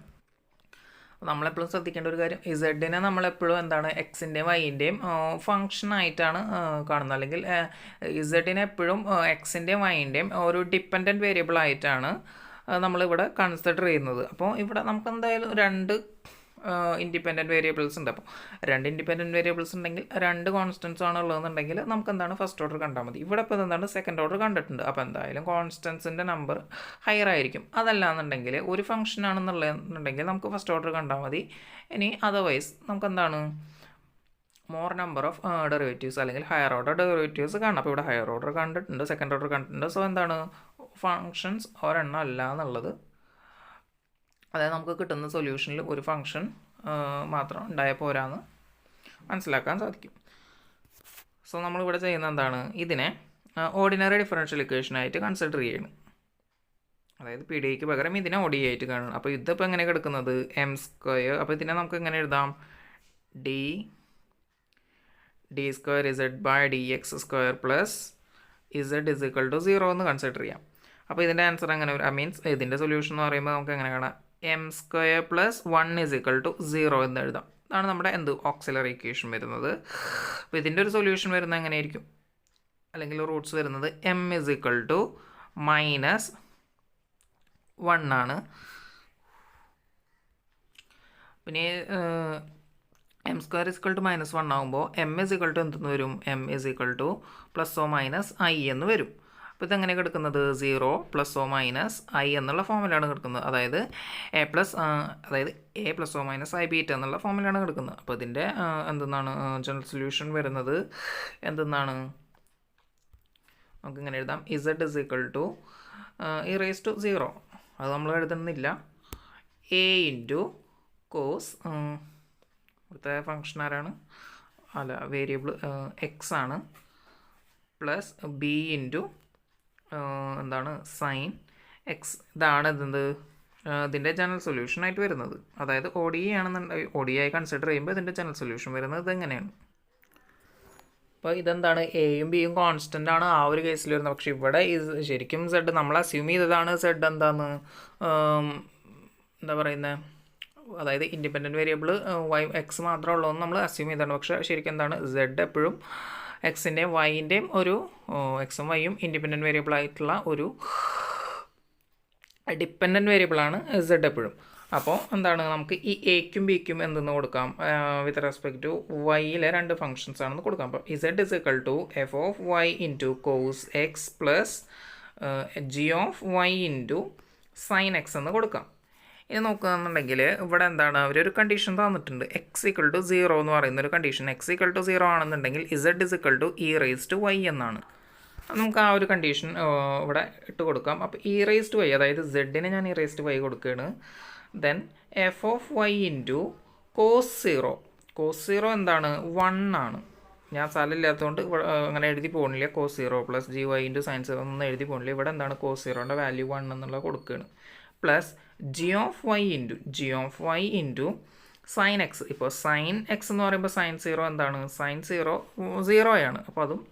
നമ്മളെപ്പോഴും ശ്രദ്ധിക്കേണ്ട ഒരു കാര്യം, ഇസഡിനെ നമ്മളെപ്പോഴും എന്താണ് എക്സിൻ്റെയും വൈൻ്റെയും ഫങ്ഷനായിട്ടാണ് കാണുന്നത്. അല്ലെങ്കിൽ ഇസഡിനെ എപ്പോഴും എക്സിൻ്റെയും വൈൻ്റെയും ഒരു ഡിപ്പെൻഡൻറ്റ് വേരിയബിൾ ആയിട്ടാണ് നമ്മളിവിടെ കൺസിഡർ ചെയ്യുന്നത്. അപ്പോൾ ഇവിടെ നമുക്ക് എന്തായാലും 2 ഇൻഡിപെൻഡൻറ്റ് വേരിയബിൾസ് ഉണ്ട്. അപ്പോൾ 2 ഇൻഡിപെൻഡൻറ്റ് വേരിയബിൾസ് ഉണ്ടെങ്കിൽ 2 കോൺസ്റ്റൻസ് ആണ് ഉള്ളതെന്നുണ്ടെങ്കിൽ നമുക്ക് എന്താണ് ഫസ്റ്റ് ഓർഡർ കണ്ടാൽ മതി. ഇവിടെ ഇപ്പോൾ എന്താണ് സെക്കൻഡ് ഓർഡർ കണ്ടിട്ടുണ്ട്. അപ്പോൾ എന്തായാലും കോൺസ്റ്റൻസിൻ്റെ നമ്പർ ഹയർ ആയിരിക്കും. അതല്ല എന്നുണ്ടെങ്കിൽ ഒരു ഫംഗ്ഷൻ ആണെന്നുള്ളതെന്നുണ്ടെങ്കിൽ നമുക്ക് ഫസ്റ്റ് ഓർഡർ കണ്ടാൽ മതി. ഇനി അതർവൈസ് നമുക്ക് എന്താണ് മോർ നമ്പർ ഓഫ് ഡെറിവേറ്റീവ്സ് അല്ലെങ്കിൽ ഹയർ ഓർഡർ ഡെറിവേറ്റീവ്സ് കാണാം. അപ്പോൾ ഇവിടെ ഹയർ ഓർഡർ കണ്ടിട്ടുണ്ട്, സെക്കൻഡ് ഓർഡർ കണ്ടിട്ടുണ്ട്. സോ എന്താണ് ഫങ്ഷൻസ് ഒരെണ്ണം അല്ല എന്നുള്ളത്, അതായത് നമുക്ക് കിട്ടുന്ന സൊല്യൂഷനിൽ ഒരു ഫംഗ്ഷൻ മാത്രം ഉണ്ടായാൽ പോരാന്ന് മനസ്സിലാക്കാൻ സാധിക്കും. സോ നമ്മളിവിടെ ചെയ്യുന്ന എന്താണ്, ഇതിനെ ഓർഡിനറി ഡിഫറൻഷ്യൽ ഇക്വേഷനായിട്ട് കൺസിഡർ ചെയ്യണം. അതായത് പി ഡി ഐക്ക് പകരം ഇതിനെ ഒ ഡി ആയിട്ട് കാണണം. അപ്പോൾ ഇതിപ്പോൾ എങ്ങനെ കിടക്കുന്നത് എം സ്ക്വയർ. അപ്പോൾ ഇതിനെ നമുക്ക് എങ്ങനെ എഴുതാം, d square z by d x square plus z is equal to 0 എന്ന് കൺസിഡർ ചെയ്യാം. അപ്പോൾ ഇതിൻ്റെ ആൻസർ എങ്ങനെ വരും, മീൻസ് ഇതിൻ്റെ സൊല്യൂഷൻ എന്ന് പറയുമ്പോൾ നമുക്ക് എങ്ങനെ കാണാം, m square plus 1 is equal to 0 എന്ന് എഴുതാം. ഇതാണ് നമ്മുടെ ഓക്സിലറി ഇക്വേഷൻ വരുന്നത്. അപ്പോൾ ഇതിൻ്റെ ഒരു സൊല്യൂഷൻ വരുന്നത് എങ്ങനെയായിരിക്കും, അല്ലെങ്കിൽ റൂട്ട്സ് വരുന്നത് എം ഇസ് ഈക്വൽ ടു -1 ആണ്. പിന്നെ m square is equal to -1 ആകുമ്പോൾ എം ഇസ് ഈക്വൽ ടു എന്തെന്ന് വരും, m is equal to +or - എന്ന് വരും. അപ്പോൾ ഇതെങ്ങനെ കിടക്കുന്നത്, 0 ± i എന്നുള്ള ഫോമിലാണ് കിടക്കുന്നത്. അതായത് അതായത് a ± i ബീറ്റ എന്നുള്ള ഫോമിലാണ് കിടക്കുന്നത്. അപ്പോൾ ഇതിൻ്റെ എന്തെന്നാണ് ജനറൽ സൊല്യൂഷൻ വരുന്നത് എന്തെന്നാണ് നമുക്ക് ഇങ്ങനെ എഴുതാം, z is equal to e raise to 0, അത് നമ്മൾ എഴുതുന്നില്ല, എ ഇൻറ്റു കോസ് ഇവിടുത്തെ ഫങ്ഷൻ ആരാണ്, അല്ല വേരിയബിൾ എക്സ് ആണ്, പ്ലസ് ബി ഇൻറ്റു എന്താണ് സൈൻ എക്സ്. ഇതാണ് ഇതിൻ്റെ ജനറൽ സൊല്യൂഷൻ ആയിട്ട് വരുന്നത്. അതായത് ഒ ഡി ആണെന്നുണ്ടെങ്കിൽ ഒ ഡി ആയി കൺസിഡർ ചെയ്യുമ്പോൾ ഇതിൻ്റെ ജനറൽ സൊല്യൂഷൻ വരുന്നത് ഇതെങ്ങനെയാണ്. അപ്പോൾ ഇതെന്താണ്, എയും ബിയും കോൺസ്റ്റൻ്റ് ആണ് ആ ഒരു കേസിൽ വരുന്നത്. പക്ഷേ ഇവിടെ ശരിക്കും സെഡ് നമ്മൾ അസ്യൂം ചെയ്തതാണ് സെഡ് എന്താന്ന് എന്താ പറയുന്നത്, അതായത് ഇൻഡിപെൻഡൻറ്റ് വേരിയബിൾ എക്സ് മാത്രമേ ഉള്ളൂ എന്ന് നമ്മൾ അസ്യൂം ചെയ്തതാണ്. പക്ഷേ ശരിക്കും എന്താണ്, സെഡ് എപ്പോഴും എക്സിൻ്റെയും വൈൻ്റെയും ഒരു എക്സും വൈയും ഇൻഡിപെൻഡൻറ്റ് വേരിയബിൾ ആയിട്ടുള്ള ഒരു ഡിപ്പെൻഡൻറ്റ് വേരിയബിളാണ് സെഡ് എപ്പോഴും. അപ്പോൾ എന്താണ്, നമുക്ക് ഈ എക്കും ബിക്കും എന്തെന്ന് കൊടുക്കാം, വിത്ത് റെസ്പെക്ട് ടു വൈയിലെ രണ്ട് ഫങ്ഷൻസ് ആണെന്ന് കൊടുക്കാം. അപ്പോൾ z is equal to f of y into cos x plus g of y into sine x എന്ന് കൊടുക്കാം. ഇത് നോക്കുകയാണെന്നുണ്ടെങ്കിൽ ഇവിടെ എന്താണ്, അവരൊരു കണ്ടീഷൻ തന്നിട്ടുണ്ട്, എക്സ് ഈക്വൽ ടു 0 എന്ന് പറയുന്ന ഒരു കണ്ടീഷൻ. എക്സ് ഈക്വൽ ടു 0 ആണെന്നുണ്ടെങ്കിൽ z is equal to e raise to y എന്നാണ്. നമുക്ക് ആ ഒരു കണ്ടീഷൻ ഇവിടെ ഇട്ട് കൊടുക്കാം. അപ്പോൾ ഇ റേസ് ടു വൈ, അതായത് സെഡിന് ഞാൻ ഇ റേസ് ടു വൈ കൊടുക്കുകയാണ്. Then f of y into cos 0. Cos 0 എന്താണ്, 1 ആണ്. ഞാൻ സ്ഥലമില്ലാത്തതുകൊണ്ട് അങ്ങനെ എഴുതി പോകണില്ല. Cos 0 plus g y into sine 0 ഒന്നും എഴുതി പോകണില്ല. ഇവിടെ എന്താണ്, കോസ് 0ൻ്റെ വാല്യൂ 1 എന്നുള്ള കൊടുക്കുകയാണ്. Plus g of y into sine x. ഇപ്പോൾ സൈൻ എക്സ് എന്ന് പറയുമ്പോൾ സൈൻ 0 എന്താണ്, സൈൻ 0 ആണ്. അപ്പോൾ അതും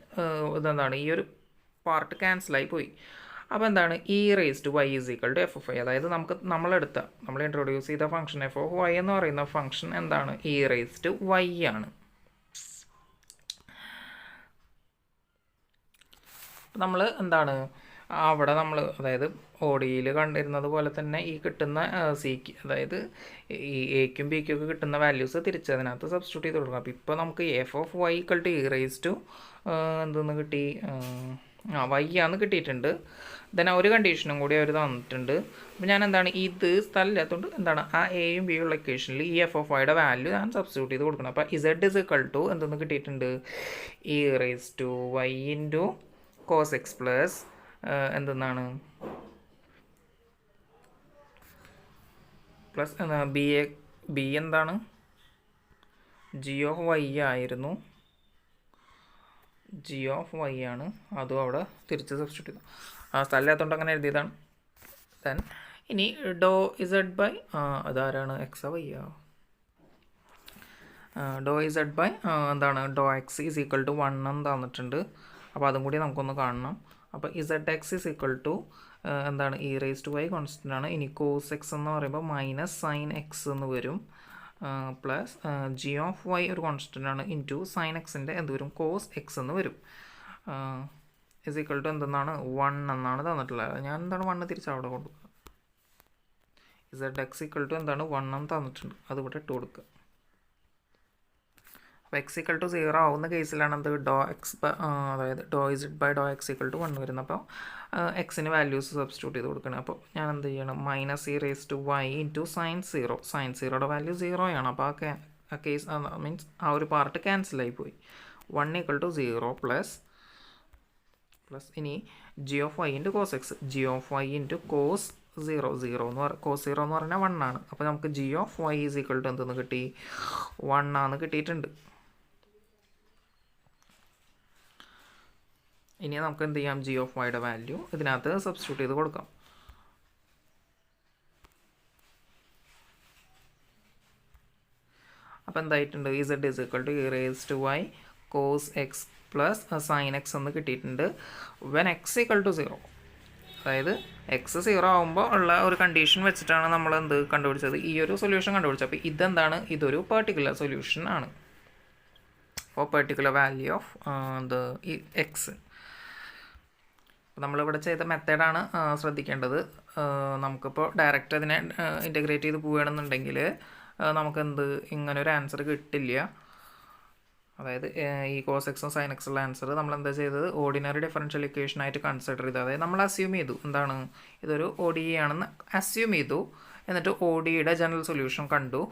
ഇതെന്താണ്, ഈ ഒരു പാർട്ട് ക്യാൻസലായി പോയി. അപ്പോൾ എന്താണ്, e raise to y is equal to f of y. അതായത് നമ്മൾ ഇൻട്രൊഡ്യൂസ് ചെയ്ത ഫംഗ്ഷൻ എഫ് ഓഫ് വൈ എന്ന് പറയുന്ന ഫംഗ്ഷൻ എന്താണ്, ഇ റേസ് ടു വൈ ആണ്. നമ്മൾ എന്താണ് അവിടെ അതായത് ഓഡിയിൽ കണ്ടിരുന്നത് പോലെ തന്നെ ഈ കിട്ടുന്ന സിക്ക്, അതായത് ഈ എക്കും ബിക്കും ഒക്കെ കിട്ടുന്ന വാല്യൂസ് തിരിച്ചതിനകത്ത് സബ്സ്റ്റിറ്റ്യൂട്ട് ചെയ്ത് കൊടുക്കണം. അപ്പോൾ ഇപ്പോൾ നമുക്ക് f of y equal to e raise to എന്തെന്ന് കിട്ടി, വൈ ആന്ന് കിട്ടിയിട്ടുണ്ട്. ദെൻ ഒരു കണ്ടീഷനും കൂടി അവർ തന്നിട്ടുണ്ട്. അപ്പോൾ ഞാൻ എന്താണ്, ഇത് സ്ഥലമില്ലാത്തതുകൊണ്ട് എന്താണ്, ആ എയും ബിയും ഉള്ള ഇക്വേഷനിൽ ഈ എഫ് ഓഫ് വൈയുടെ വാല്യൂ ഞാൻ സബ്സ്റ്റിറ്റ്യൂട്ട് ചെയ്ത് കൊടുക്കണം. അപ്പോൾ ഇസഡ് ഇസ് ഈക്വൽ ടു എന്തെന്ന് കിട്ടിയിട്ടുണ്ട്, e raise to y into cos x plus എന്തെന്നാണ് പ്ലസ് ബി എന്താണ്, ജി ഓഫ് വൈ ആയിരുന്നു, ജി ഓഫ് വൈ ആണ്, അതും അവിടെ തിരിച്ച് സബ്സ്റ്റിറ്റ്യൂട്ട് ചെയ്തു. സ്ഥലമില്ലാത്തതുകൊണ്ട് അങ്ങനെ എഴുതിയതാണ്. ദെൻ ഇനി ഡോ ഇസഡ് ബൈ അതാരാണ്, എക്സാ വൈയാ, ഡോ ഇസഡ് ബൈ എന്താണ്, ഡോ എക്സ് ഈസ് ഈക്വൽ ടു 1 എന്ന് തന്നിട്ടുണ്ട്. അപ്പോൾ അതും കൂടി നമുക്കൊന്ന് കാണണം. അപ്പോൾ z x is equal to എന്താണ്, e raise to y constant ആണ്. ഇനി കോസ് എക്സ് എന്ന് പറയുമ്പോൾ മൈനസ് സൈൻ എക്സ് എന്ന് വരും, പ്ലസ് ജി ഓഫ് വൈ ഒരു കോൺസ്റ്റൻ്റ് ആണ്, ഇൻറ്റു സൈൻ എക്സിൻ്റെ എന്ത് വരും, കോസ് എക്സ് എന്ന് വരും. ഇസ് ഈക്വൽ ടു എന്തെന്നാണ്, 1 എന്നാണ് തന്നിട്ടുള്ളത്. ഞാൻ എന്താണ് 1 തിരിച്ച് അവിടെ കൊടുക്കുക. ഇസഡ് എക്സ് ഈക്വൽ ടു എന്താണ്, 1 എന്ന് തന്നിട്ടുണ്ട്, അതിവിടെ ഇട്ട് കൊടുക്കുക. അപ്പോൾ എക്സ് ഈക്വൽ ടു 0 ആവുന്ന കേസിലാണ് എന്ത്, ഡോ എക്സ് അതായത് ഡോ z by Dr x equal to 1 വരുന്നത്. അപ്പോൾ എക്സിന് വാല്യൂസ് സബ്സ്റ്റിറ്റ്യൂട്ട് ചെയ്ത് കൊടുക്കണം. അപ്പോൾ ഞാൻ എന്ത് ചെയ്യണം, minus e raise to y into sine 0. Sine 0യുടെ വാല്യൂ 0 ആണ്. അപ്പോൾ ആ കേസ് മീൻസ് ആ ഒരു പാർട്ട് ക്യാൻസലായി പോയി. 1 ഈക്വൽ ടു 0 പ്ലസ് ഇനി g of y into cos x, g of y into cos 0 cos 0 എന്ന് പറഞ്ഞാൽ 1 ആണ്. അപ്പോൾ നമുക്ക് g of y is equal to എന്തെന്ന് കിട്ടി, 1 ആണ് കിട്ടിയിട്ടുണ്ട്. ഇനി നമുക്ക് എന്ത് ചെയ്യാം, ജി ഓഫ് വൈയുടെ വാല്യൂ ഇതിനകത്ത് സബ്സ്റ്റിറ്റ്യൂട്ട് ചെയ്ത് കൊടുക്കാം. അപ്പോൾ എന്തായിട്ടുണ്ട്, z is equal to e raise to y cos x plus sine x എന്ന് കിട്ടിയിട്ടുണ്ട്. വെൻ എക്സ് ഈക്വൽ ടു 0, അതായത് എക്സ് 0 ആകുമ്പോൾ ഉള്ള ഒരു കണ്ടീഷൻ വെച്ചിട്ടാണ് നമ്മൾ എന്ത് കണ്ടുപിടിച്ചത്, ഈ ഒരു സൊല്യൂഷൻ കണ്ടുപിടിച്ചത്. അപ്പോൾ ഇതെന്താണ്, ഇതൊരു പെർട്ടിക്കുലർ സൊല്യൂഷൻ ആണ് ഫോർ പെർട്ടിക്കുലർ വാല്യൂ ഓഫ് ഈ എക്സ്. നമ്മളിവിടെ ചെയ്ത മെത്തേഡാണ് ശ്രദ്ധിക്കേണ്ടത്. നമുക്കിപ്പോൾ ഡയറക്റ്റ് അതിനെ ഇൻറ്റഗ്രേറ്റ് ചെയ്ത് പോവുകയാണെന്നുണ്ടെങ്കിൽ നമുക്കെന്ത് ഇങ്ങനൊരു ആൻസർ കിട്ടില്ല. അതായത് ഈ കോസ് എക്സും സൈൻ എക്സുള്ള ആൻസർ നമ്മൾ എന്താ ചെയ്തത്, ഓർഡിനറി ഡിഫറൻഷ്യൽ ഇക്വേഷനായിട്ട് കൺസിഡർ ചെയ്തു. അതായത് നമ്മൾ അസ്യൂം ചെയ്തു എന്താണ്, ഇതൊരു ഒ ഡി ആണെന്ന് അസ്യൂം ചെയ്തു. എന്നിട്ട് ഒ ഡിയുടെ ജനറൽ സൊല്യൂഷൻ കണ്ടു.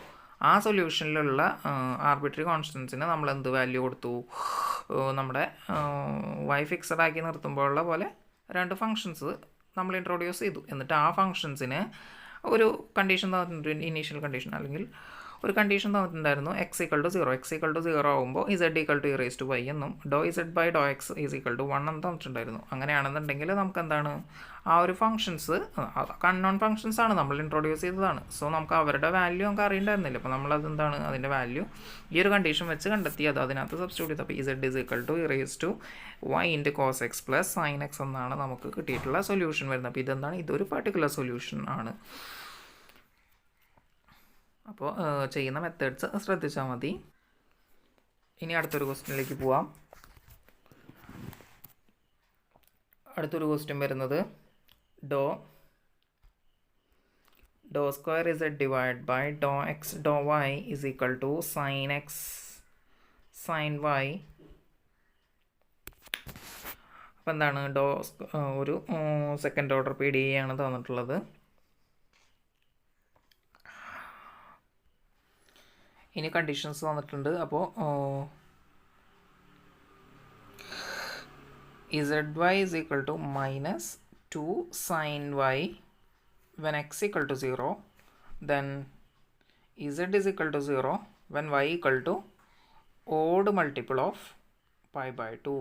ആ സൊല്യൂഷനിലുള്ള ആർബിട്രറി കോൺസ്റ്റൻസിന് നമ്മൾ എന്ത് വാല്യൂ കൊടുത്തു, നമ്മുടെ വൈ ഫിക്സഡ് ആക്കി നിർത്തുമ്പോഴുള്ള പോലെ രണ്ട് ഫങ്ഷൻസ് നമ്മൾ ഇൻട്രൊഡ്യൂസ് ചെയ്തു. എന്നിട്ട് ആ ഫങ്ഷൻസിന് ഒരു കണ്ടീഷൻ തന്നിട്ടുണ്ട്, ഇനീഷ്യൽ കണ്ടീഷൻ അല്ലെങ്കിൽ ഒരു കണ്ടീഷൻ തന്നിട്ടുണ്ടായിരുന്നു. X equal to 0, x equal to 0 ആകുമ്പോൾ ഇസഡ് ഈക്വൾ ടു e⁻y എന്നും ഡോ z by Dr x is equal to 1 എന്ന് തന്നിട്ടുണ്ടായിരുന്നു. അങ്ങനെയാണെന്നുണ്ടെങ്കിൽ നമുക്ക് എന്താണ് ആ ഒരു ഫങ്ഷൻസ് അൺനോൺ ഫങ്ഷൻസ് ആണ്, നമ്മൾ ഇൻട്രൊഡ്യൂസ് ചെയ്തതാണ്. സോ നമുക്ക് അവരുടെ വാല്യൂ നമുക്ക് അറിയണ്ടായിരുന്നില്ല. അപ്പോൾ നമ്മളത് എന്താണ് അതിൻ്റെ വാല്യൂ ഈ ഒരു കണ്ടീഷൻ വെച്ച് കണ്ടെത്തി, അത് അതിനകത്ത് സബ്സ്റ്റിറ്റ്യൂട്ട് ചെയ്തു. അപ്പോൾ z is equal to e⁻y into cos x plus sine x എന്നാണ് നമുക്ക് കിട്ടിയിട്ടുള്ള സൊല്യൂഷൻ വരുന്നത്. അപ്പോൾ ഇതെന്താണ്, ഇതൊരു പർട്ടിക്കുലർ സൊല്യൂഷൻ ആണ്. അപ്പോൾ ചെയ്യുന്ന മെത്തേഡ്സ് ശ്രദ്ധിച്ചാൽ മതി. ഇനി അടുത്തൊരു ക്വസ്റ്റ്യനിലേക്ക് പോവാം. അടുത്തൊരു ക്വസ്റ്റ്യൻ വരുന്നത് ഡോ square z divide by Dr x ഡോ y is equal to sine x sine y. അപ്പോൾ എന്താണ് ഒരു സെക്കൻഡ് ഓർഡർ PDE ആണ് തന്നിട്ടുള്ളത്. ഇനി കണ്ടീഷൻസ് തന്നിട്ടുണ്ട്. അപ്പോൾ ZY is equal to minus 2 sin y when x equal to 0, then Z is equal to 0 when y equal to odd multiple of pi by 2.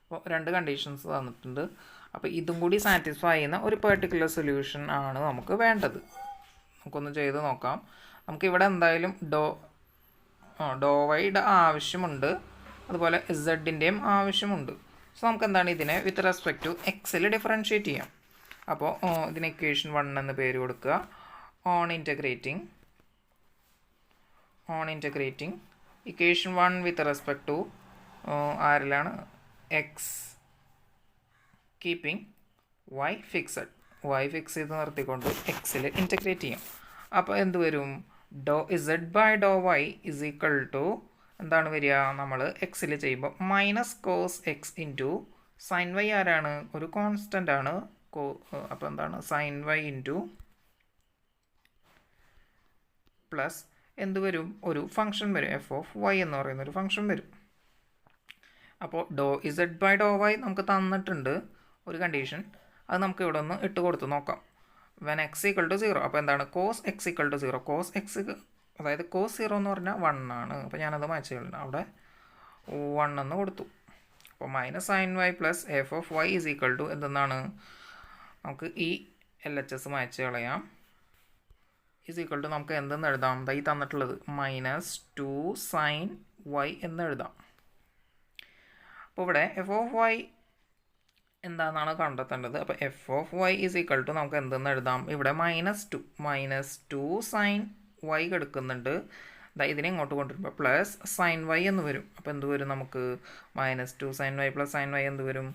അപ്പോൾ രണ്ട് കണ്ടീഷൻസ് തന്നിട്ടുണ്ട്. അപ്പോൾ ഇതും കൂടി സാറ്റിസ്ഫൈ ചെയ്യുന്ന ഒരു പെർട്ടിക്കുലർ സൊല്യൂഷൻ ആണ് നമുക്ക് വേണ്ടത്. നമുക്കൊന്ന് ചെയ്ത് നോക്കാം. നമുക്കിവിടെ എന്തായാലും ഡോ വൈയുടെ ആവശ്യമുണ്ട്, അതുപോലെ സെഡിൻ്റെയും ആവശ്യമുണ്ട്. സോ നമുക്ക് എന്താണ് ഇതിനെ വിത്ത് റെസ്പെക്ട് ടു എക്സിൽ ഡിഫറൻഷ്യേറ്റ് ചെയ്യാം. അപ്പോൾ ഇതിന് ഇക്വേഷൻ 1 എന്ന് പേര് കൊടുക്കുക. On integrating equation 1 with respect to ആരിലാണ് x keeping y fixed, y fix ചെയ്ത് നിർത്തിക്കൊണ്ട് എക്സിൽ ഇൻറ്റഗ്രേറ്റ് ചെയ്യാം. അപ്പോൾ എന്ത് വരും, ഡോ z by Dr y is equal to എന്താണ് വരിക, നമ്മൾ എക്സിൽ ചെയ്യുമ്പോൾ minus cos x into sine y ആരാണ്, ഒരു കോൺസ്റ്റൻ്റ് ആണ്. അപ്പോൾ എന്താണ് സൈൻ വൈ ഇൻറ്റു പ്ലസ് എന്ത് വരും, ഒരു ഫംഗ്ഷൻ വരും, f(y) എന്ന് പറയുന്ന ഒരു ഫംഗ്ഷൻ വരും. അപ്പോൾ ഡോ ഇസഡ് ബൈ ഡോ വൈ നമുക്ക് തന്നിട്ടുണ്ട് ഒരു കണ്ടീഷൻ, അത് നമുക്ക് ഇവിടെ ഒന്ന് ഇട്ട് കൊടുത്ത് നോക്കാം. വെൻ എക്സ് ഈക്വൽ ടു 0, അപ്പോൾ എന്താണ് cos x equal to 0, cos x അതായത് കോസ് 0 എന്ന് പറഞ്ഞാൽ 1 ആണ്. അപ്പോൾ ഞാനത് മാച്ച് ചെയ്യണം, അവിടെ 1 എന്ന് കൊടുത്തു. അപ്പോൾ minus sine y plus f(y) is equal to എന്തെന്നാണ്, നമുക്ക് ഈ LHS മാച്ച് കളയാം. ഈസ് ഈക്വൽ ടു നമുക്ക് എന്തെന്ന് എഴുതാം, ഈ തന്നിട്ടുള്ളത് -2 സൈൻ വൈ എന്ന് എഴുതാം. അപ്പോൾ ഇവിടെ f(y) എന്താണെന്നാണ് കണ്ടെത്തേണ്ടത്. അപ്പോൾ f(y) ഈസ് ഈക്വൽ ടു നമുക്ക് എന്തെന്ന് എഴുതാം, ഇവിടെ -2 സൈൻ വൈ കിടക്കുന്നുണ്ട്, ഇതിനെ ഇങ്ങോട്ട് കൊണ്ടുവരുമ്പോൾ പ്ലസ് സൈൻ വൈ എന്ന് വരും. അപ്പോൾ എന്ത് വരും, നമുക്ക് -2 sine y plus sine y എന്ത് വരും,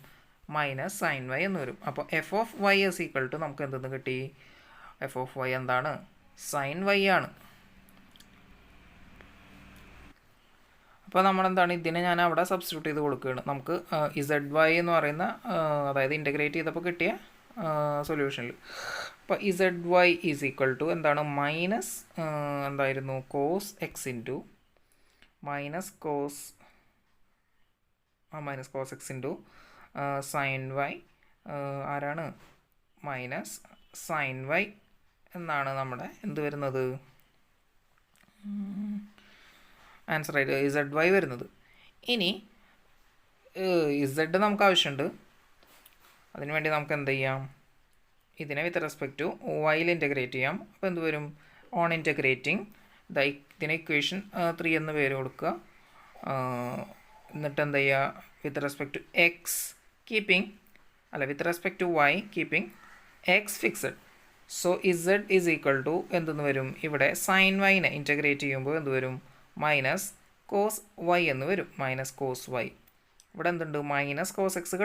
മൈനസ് സൈൻ വൈ എന്ന് വരും. അപ്പോൾ f(y) ഈസ് ഈക്വൽ ടു നമുക്ക് എന്തെന്ന് കിട്ടി, f(y) എന്താണ്, സൈൻ വൈ ആണ്. അപ്പോൾ നമ്മളെന്താണ് ഇതിനെ ഞാൻ അവിടെ സബ്സ്റ്റിറ്റ്യൂട്ട് ചെയ്ത് കൊടുക്കുകയാണ്. നമുക്ക് ZY എന്ന് പറയുന്ന അതായത് ഇൻ്റഗ്രേറ്റ് ചെയ്തപ്പോൾ കിട്ടിയ സൊല്യൂഷനിൽ അപ്പോൾ ZY ഈസ് ഈക്വൽ ടു എന്താണ്, മൈനസ് എന്തായിരുന്നു cos x into cos x into sine y ആരാണ്, മൈനസ് സൈൻ വൈ എന്നാണ് നമ്മുടെ എന്ത് വരുന്നത്, ആൻസർ ആയിട്ട് ZY വരുന്നത്. ഇനി Z നമുക്ക് ആവശ്യമുണ്ട്, അതിനുവേണ്ടി നമുക്ക് എന്ത് ചെയ്യാം, ഇതിനെ വിത്ത് റെസ്പെക്ട് ടു വൈയിൽ ഇൻറ്റഗ്രേറ്റ് ചെയ്യാം. അപ്പോൾ എന്ത് വരും, ഓൺ ഇൻറ്റഗ്രേറ്റിംഗ് ഇതിനെ ഇക്വേഷൻ 3 എന്ന് പേര് കൊടുക്കുക. എന്നിട്ട് എന്ത് ചെയ്യുക, with respect to x with respect to y keeping x fixed. So Z is equal to എന്തെന്ന് വരും, ഇവിടെ സൈൻ വൈനെ ഇൻറ്റഗ്രേറ്റ് ചെയ്യുമ്പോൾ എന്ത് വരും, മൈനസ് കോസ് വൈ എന്ന് വരും, മൈനസ് കോസ് വൈ. ഇവിടെ എന്തുണ്ട്, മൈനസ് കോസ് എക്സ്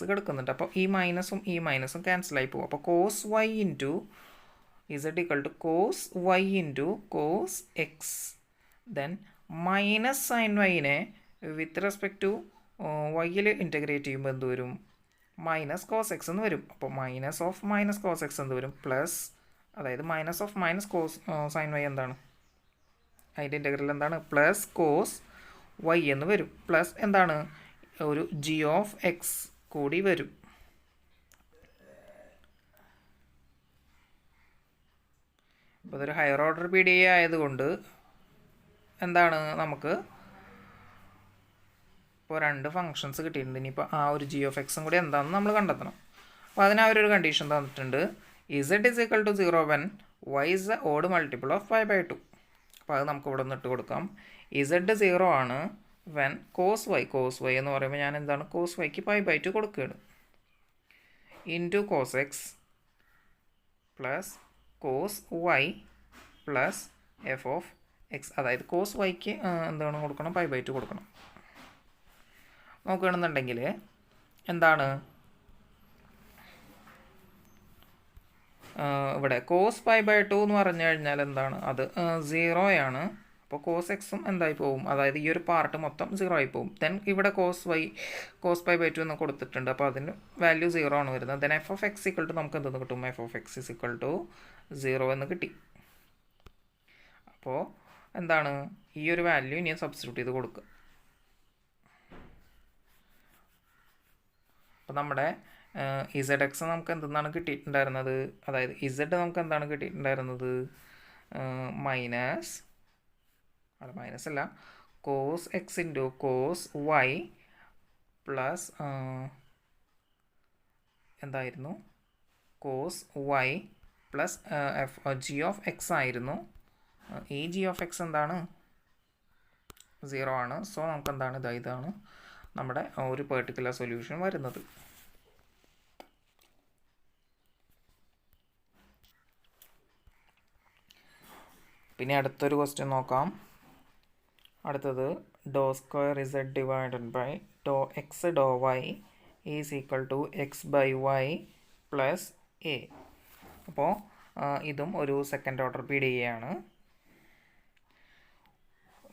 കിടക്കുന്നുണ്ട്, അപ്പോൾ ഈ മൈനസും ക്യാൻസലായി പോകും. അപ്പോൾ cos y into z equal to cos y into cos x, then minus sine വൈനെ വിത്ത് റെസ്പെക്ട് ടു വൈയിൽ ഇൻറ്റഗ്രേറ്റ് ചെയ്യുമ്പോൾ എന്ത് വരും, മൈനസ് കോസ് എക്സ് എന്ന് വരും. അപ്പോൾ മൈനസ് കോസ് എക്സ് എന്ത് വരും, പ്ലസ് അതായത് minus of minus cos sine y എന്താണ്, അതിൻ്റെ ഇൻ്റഗ്രൽ എന്താണ്, പ്ലസ് കോസ് വൈ എന്ന് വരും. പ്ലസ് എന്താണ്, ഒരു ജി ഓഫ് എക്സ് കൂടി വരും. അപ്പോൾ ഇതൊരു higher order P D A ആയതുകൊണ്ട് എന്താണ്, നമുക്ക് ഇപ്പോൾ 2 ഫങ്ഷൻസ് കിട്ടിയിട്ടുണ്ട്. ഇനിയിപ്പോൾ ആ ഒരു ജി ഓഫ് എക്സും കൂടി എന്താണെന്ന് നമ്മൾ കണ്ടെത്തണം. അപ്പോൾ അതിന് അവരൊരു കണ്ടീഷൻ തന്നിട്ടുണ്ട്, z is equal to 0 when y is a odd multiple of 5/2. അപ്പോൾ അത് നമുക്ക് ഇവിടെ നിന്ന് ഇട്ട് കൊടുക്കാം. ഇസഡ് 0 ആണ് വെൻ കോസ് വൈ എന്ന് പറയുമ്പോൾ ഞാൻ എന്താണ്, കോസ് വൈക്ക് 5/2 കൊടുക്കുകയാണ്, into cos x plus cos y plus f of x. അതായത് കോസ് വൈക്ക് എന്താണ് കൊടുക്കണം, 5/2 കൊടുക്കണം. നോക്കുകയാണെന്നുണ്ടെങ്കിൽ എന്താണ്, ഇവിടെ കോസ് 5/2 എന്ന് പറഞ്ഞു കഴിഞ്ഞാൽ എന്താണ്, അത് 0 ആണ്. അപ്പോൾ കോസ് എക്സും എന്തായി പോവും, അതായത് ഈ ഒരു പാർട്ട് മൊത്തം 0 ആയി പോവും. ദെൻ ഇവിടെ കോസ് 5/2 എന്ന് കൊടുത്തിട്ടുണ്ട്, അപ്പോൾ അതിന് വാല്യൂ 0 ആണ് വരുന്നത്. Then f of x equal to നമുക്ക് എന്തെന്ന് കിട്ടും, f of x is equal to 0 എന്ന് കിട്ടി. അപ്പോൾ എന്താണ്, ഈ ഒരു വാല്യൂ ഇനി സബ്സ്റ്റിറ്റ്യൂട്ട് ചെയ്ത് കൊടുക്കുക. അപ്പോൾ നമ്മുടെ ഇസഡ് എക്സ് നമുക്ക് എന്തെന്നാണ് കിട്ടിയിട്ടുണ്ടായിരുന്നത്, അതായത് ഇസഡ് നമുക്ക് എന്താണ് കിട്ടിയിട്ടുണ്ടായിരുന്നത്, മൈനസ് അല്ല cos x into cos y plus എന്തായിരുന്നു, cos y plus g of x ആയിരുന്നു. ഈ ജി ഓഫ് എക്സ് എന്താണ്, 0 ആണ്. സോ നമുക്ക് എന്താണ്, ഇതാണ് നമ്മുടെ ഒരു പെർട്ടിക്കുലർ സൊല്യൂഷൻ വരുന്നത്. പിന്നെ അടുത്തൊരു ക്വസ്റ്റ്യൻ നോക്കാം. അടുത്തത് ഡോ square z divided by Dr x ഡോ y is equal to x by y plus a. അപ്പോൾ ഇതും ഒരു second order P D E ആണ്.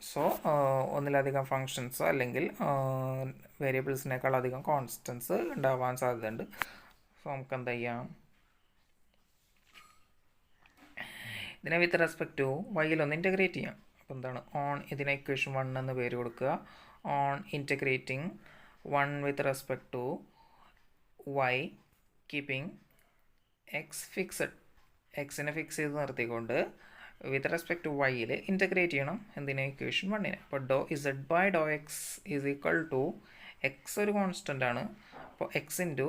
സോ ഒന്നിലധികം ഫങ്ഷൻസ് അല്ലെങ്കിൽ വേരിയബിൾസിനേക്കാൾ അധികം കോൺസ്റ്റൻസ് ഉണ്ടാവാൻ സാധ്യതയുണ്ട്. സോ നമുക്ക് എന്താ ചെയ്യാം, ഇതിനെ വിത്ത് റെസ്പെക്ട് ടു വൈയിലൊന്ന് ഇൻറ്റഗ്രേറ്റ് ചെയ്യാം. അപ്പോൾ എന്താണ്, ഓൺ ഇതിനെ ഇക്വേഷൻ 1 എന്ന് പേര് കൊടുക്കുക. On integrating 1 with respect to y keeping x fixed, എക്സിനെ ഫിക്സ് ചെയ്ത് നിർത്തിക്കൊണ്ട് വിത്ത് റെസ്പെക്ട് ടു വൈയിൽ ഇൻറ്റഗ്രേറ്റ് ചെയ്യണം എന്തിനെ, ഇക്വേഷൻ 1-നെ. അപ്പോൾ ഡോ z by Dr x is equal to x ഒരു കോൺസ്റ്റൻ്റ് ആണ്. അപ്പോൾ എക്സ് ഇൻറ്റു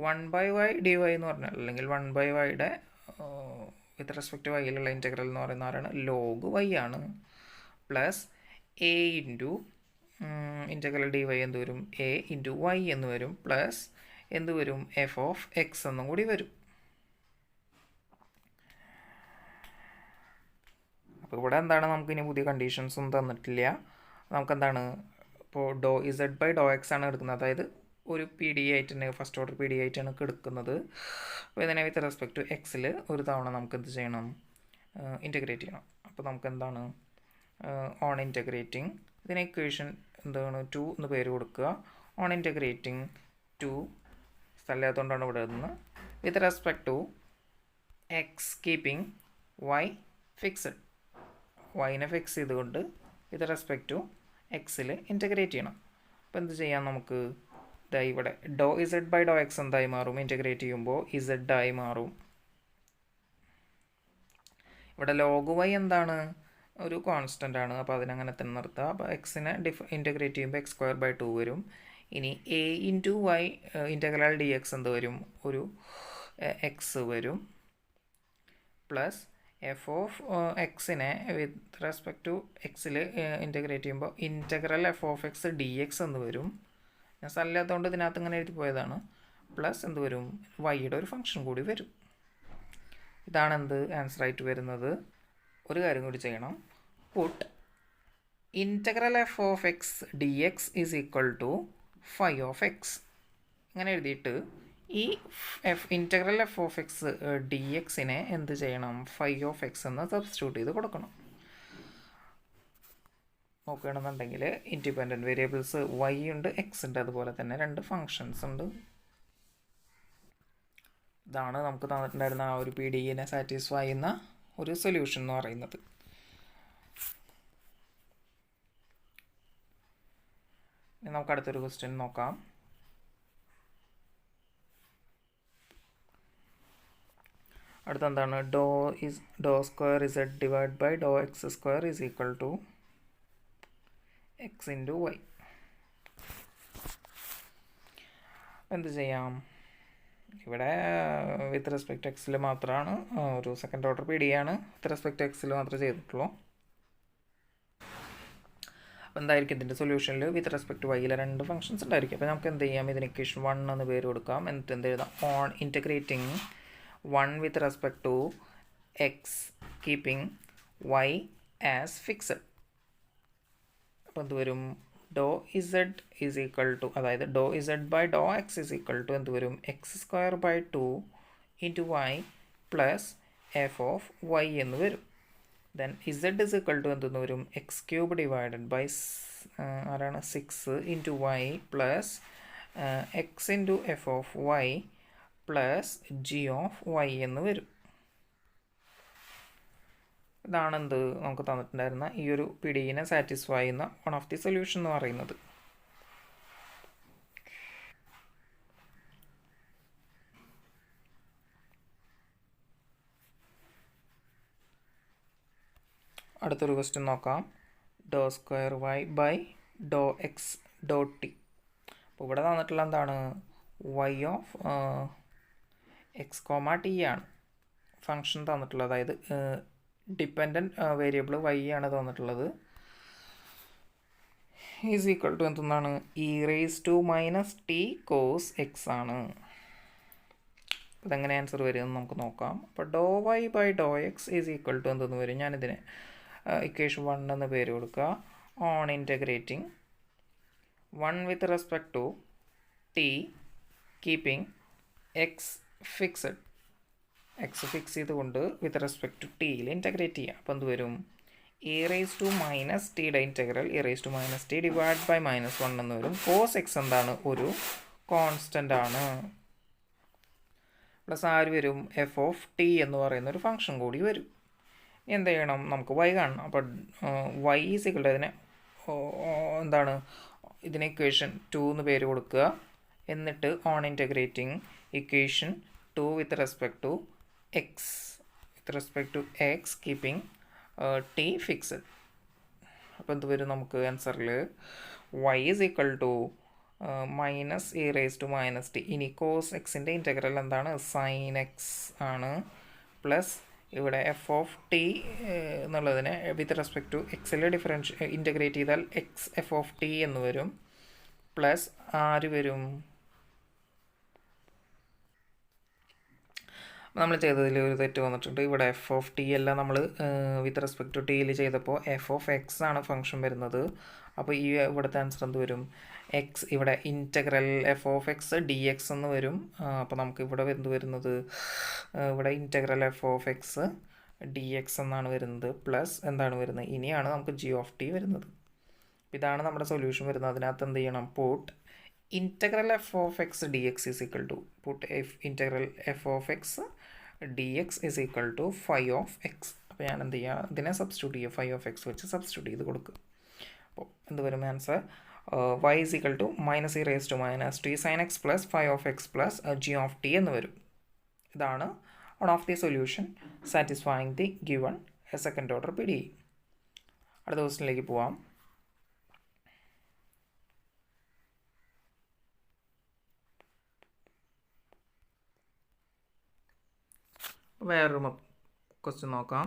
1/y dy എന്ന് പറഞ്ഞാൽ, അല്ലെങ്കിൽ 1/yയുടെ വിത്ത് റെസ്പെക്ട് ടു വൈയിലുള്ള ഇൻറ്റഗ്രൽ എന്ന് പറയുന്ന ആരാണ്, ലോഗ് വൈ ആണ്. Plus a into integral d y എന്ത് വരും, എ ഇൻറ്റു വൈ എന്ന് വരും. പ്ലസ് എന്ത് വരും, എഫ് ഓഫ് എക്സ് എന്നും കൂടി വരും. അപ്പോൾ ഇവിടെ എന്താണ്, നമുക്കിനി പുതിയ കണ്ടീഷൻസൊന്നും തന്നിട്ടില്ല. നമുക്കെന്താണ്, ഇപ്പോൾ ഡോ ഇസഡ് ബൈ ഡോ എക്സ് ആണ് എടുക്കുന്നത്, അതായത് ഒരു പി ഡി ആയിട്ടാണ്, ഫസ്റ്റ് ഓർഡർ പി ഡി ആയിട്ടാണ് എടുക്കുന്നത്. അപ്പോൾ ഇതിനെ വിത്ത് റെസ്പെക്ട് ടു എക്സിൽ ഒരു തവണ നമുക്ക് എന്ത് ചെയ്യണം, ഇൻറ്റഗ്രേറ്റ് ചെയ്യണം. അപ്പോൾ നമുക്ക് എന്താണ്, ഓൺ ഇൻറ്റഗ്രേറ്റിംഗ് ഇതിനെ ഇക്വേഷൻ എന്താണ് 2 എന്ന് പേര് കൊടുക്കുക. ഓൺ ഇൻറ്റഗ്രേറ്റിംഗ് 2 സ്ഥലത്തുകൊണ്ടാണ് ഇവിടെ നിന്ന് with respect to x keeping y fixed, വൈനെ ഫിക്സ് ചെയ്തുകൊണ്ട് വിത്ത് റെസ്പെക്ട് ടു എക്സിൽ ഇൻറ്റഗ്രേറ്റ് ചെയ്യണം. അപ്പോൾ എന്ത് ചെയ്യാം, നമുക്ക് ഇതായി ഇവിടെ ഡോ ഇസഡ് ബൈ ഡോ എക്സ് എന്തായി മാറും, ഇൻറ്റഗ്രേറ്റ് ചെയ്യുമ്പോൾ ഇസഡ് ആയി മാറും. ഇവിടെ ലോഗ് വൈ എന്താണ്, ഒരു കോൺസ്റ്റൻ്റ് ആണ്. അപ്പോൾ അതിനങ്ങനെ തന്നെ നിർത്തുക. അപ്പോൾ എക്സിനെ ഇൻറ്റഗ്രേറ്റ് ചെയ്യുമ്പോൾ x²/2 വരും. ഇനി a into y integral d x എന്ത് വരും, ഒരു എക്സ് വരും. പ്ലസ് എഫ് ഓഫ് എക്സിനെ വിത്ത് റെസ്പെക്ട് ടു എക്സിൽ ഇൻറ്റഗ്രേറ്റ് ചെയ്യുമ്പോൾ integral f of x d x എന്ന് വരും. ഞാൻ സ്ഥലമില്ലാത്തതുകൊണ്ട് ഇതിനകത്ത് ഇങ്ങനെ എഴുതി പോയതാണ്. പ്ലസ് എന്ത് വരും, വൈയുടെ ഒരു ഫംഗ്ഷൻ കൂടി വരും. ഇതാണ് എന്ത് ആൻസർ ആയിട്ട് വരുന്നത്. ഒരു കാര്യം കൂടി ചെയ്യണം, put integral f of x d x is equal to phi of x ഇങ്ങനെ എഴുതിയിട്ട് ഈ integral f of x d എക്സിനെ എന്ത് ചെയ്യണം, ഫൈ ഓഫ് എക്സ് എന്ന് സബ്സ്റ്റിറ്റ്യൂട്ട് ചെയ്ത് കൊടുക്കണം. നോക്കുകയാണെന്നുണ്ടെങ്കിൽ ഇൻഡിപെൻഡൻറ്റ് വേരിയബിൾസ് വൈ ഉണ്ട്, എക്സ് ഉണ്ട്, അതുപോലെ തന്നെ 2 ഫങ്ഷൻസ് ഉണ്ട്. ഇതാണ് നമുക്ക് തന്നിട്ടുണ്ടായിരുന്ന ആ ഒരു പി ഡി ഇനെ സാറ്റിസ്ഫൈ ചെയ്യുന്ന ഒരു സൊല്യൂഷൻ എന്ന് പറയുന്നത്. ഇനി നമുക്ക് അടുത്തൊരു ക്വസ്റ്റ്യൻ നോക്കാം. അടുത്ത എന്താണ്? ഡോ square z divide by Dr x square is equal to x into y. എന്ത് ചെയ്യാം? ഇവിടെ വിത്ത് റെസ്പെക്ട് എക്സിൽ മാത്രമാണ് ഒരു സെക്കൻഡ് ഓർഡർ പി ഡി ആണ് വിത്ത് റെസ്പെക്ട് എക്സിൽ മാത്രമേ ചെയ്തിട്ടുള്ളൂ. അപ്പോൾ എന്തായിരിക്കും ഇതിൻ്റെ സൊല്യൂഷനിൽ വിത്ത് റെസ്പെക്ട് വൈയിലെ 2 ഫംഗ്ഷൻസ് ഉണ്ടായിരിക്കും. അപ്പോൾ നമുക്ക് എന്ത് ചെയ്യാം? ഇതിന് ഇക്വേഷൻ 1 എന്ന് പേര് കൊടുക്കാം. എന്നിട്ട് എന്ത് എഴുതാം? On integrating 1 with respect to x keeping y as fixed. അപ്പോൾ എന്ത് വരും? ഡോ ഇസഡ് ഈസ് ഈക്വൽ ടു, അതായത് ഡോ z by Dr x is equal to എന്ത് വരും? X square by 2 into y plus f of y എന്ന് വരും. Then z is equal to എന്തെന്ന് വരും? X cube divided by 6 into y plus x into f of y plus g of y എന്ന് വരും. ഇതാണെന്ത് നമുക്ക് തന്നിട്ടുണ്ടായിരുന്ന ഈ ഒരു പി ഡി ഇനെ സാറ്റിസ്ഫൈ ചെയ്യുന്ന വൺ ഓഫ് ദി സൊല്യൂഷൻ എന്ന് പറയുന്നത്. അടുത്തൊരു ക്വസ്റ്റ്യൻ നോക്കാം. Doe square y by Dr x doe t. അപ്പോൾ ഇവിടെ തന്നിട്ടുള്ള എന്താണ്? Y of x comma t ആണ് ഫങ്ഷൻ തന്നിട്ടുള്ളത്. അതായത് ഡിപ്പെൻഡൻറ്റ് വേരിയബിൾ വൈ ആണ് തന്നിട്ടുള്ളത്. ഈസ് ഈക്വൽ ടു എന്താണ്? E raise to minus t cos x ആണ്. ഇതെങ്ങനെ ആൻസർ വരുമെന്ന് നമുക്ക് നോക്കാം. അപ്പോൾ doe y by Dr x is equal to എന്തെന്ന് വരും? ഞാനിതിന് ഇക്വേഷൻ 1 എന്ന് പേര് കൊടുക്കുക. On integrating 1 with respect to t keeping x fixed. X fixed ചെയ്തുകൊണ്ട് വിത്ത് റെസ്പെക്ട് ടു ടിയിൽ ഇൻറ്റഗ്രേറ്റ് ചെയ്യുക. അപ്പോൾ എന്ത് വരും? ഇ റേസ് ടു മൈനസ് ടിയുടെ integral e raise to minus t divide by -1 എന്ന് വരും. കോസ് എക്സ് എന്താണ്? ഒരു കോൺസ്റ്റൻ്റ് ആണ്. പ്ലസ് ആര് വരും? എഫ് ഓഫ് ടി എന്ന് പറയുന്ന ഒരു ഫംഗ്ഷൻ കൂടി വരും. എന്ത് ചെയ്യണം? നമുക്ക് വൈ കാണണം. അപ്പോൾ വൈ ഈസ് ഈക്വൽ ടു ഇതിനെ എന്താണ്? ഇതിന് ഇക്വേഷൻ 2 എന്ന് പേര് കൊടുക്കുക. എന്നിട്ട് on integrating equation 2 with respect to x keeping t fixed. അപ്പോൾ എന്ത് വരും നമുക്ക് ആൻസറിൽ? Y is equal to minus e raise to minus t. ഇനി കോസ് എക്സിൻ്റെ ഇൻറ്റഗ്രൽ എന്താണ്? സൈൻ എക്സ് ആണ്. പ്ലസ് ഇവിടെ എഫ് ഓഫ് ടി എന്നുള്ളതിനെ വിത്ത് റെസ്പെക്ട് ടു എക്സിൽ ഇൻറ്റഗ്രേറ്റ് ചെയ്താൽ എക്സ് എഫ് ഓഫ് ടി എന്ന് വരും. പ്ലസ് ആര് വരും? നമ്മൾ ചെയ്തതിൽ ഒരു തെറ്റ് വന്നിട്ടുണ്ട്. ഇവിടെ എഫ് ഓഫ് ടി എല്ലാം നമ്മൾ വിത്ത് റെസ്പെക്ട് ടു ടിയിൽ ചെയ്തപ്പോൾ എഫ് ഓഫ് എക്സ് ആണ് ഫംഗ്ഷൻ വരുന്നത്. അപ്പോൾ ഈ ഇവിടുത്തെ ആൻസർ എന്ത് വരും? എക്സ് ഇവിടെ integral f of x d x എന്ന് വരും. അപ്പോൾ നമുക്ക് ഇവിടെ എന്ത് വരുന്നത്? ഇവിടെ integral f of x d X എന്നാണ് വരുന്നത്. പ്ലസ് എന്താണ് വരുന്നത്? ഇനിയാണ് നമുക്ക് ജി ഓഫ് ടി വരുന്നത്. ഇതാണ് നമ്മുടെ സൊല്യൂഷൻ വരുന്നത്. അതിനകത്ത് എന്ത് ചെയ്യണം? Put integral f of x d x is equal to put integral f of x d x is equal to phi of x. അപ്പോൾ ഞാൻ എന്ത് ചെയ്യുക? ഇതിനെ സബ്സ്റ്റിറ്റ്യൂട്ട് ചെയ്യുക. ഫൈ ഓഫ് എക്സ് വെച്ച് സബ്സ്റ്റിറ്റ്യൂട്ട് ചെയ്ത് കൊടുക്കുക. അപ്പോൾ എന്ത് വരും answer? y is equal to minus e raised to minus t sin x plus phi of x plus g of t എന്ന് വരും. ഇതാണ് one of the solution satisfying the given second order PDE. അടുത്ത ക്വസ്റ്റ്യനിലേക്ക് പോവാം. വേറൊരു ക്വസ്റ്റ്യൻ നോക്കാം.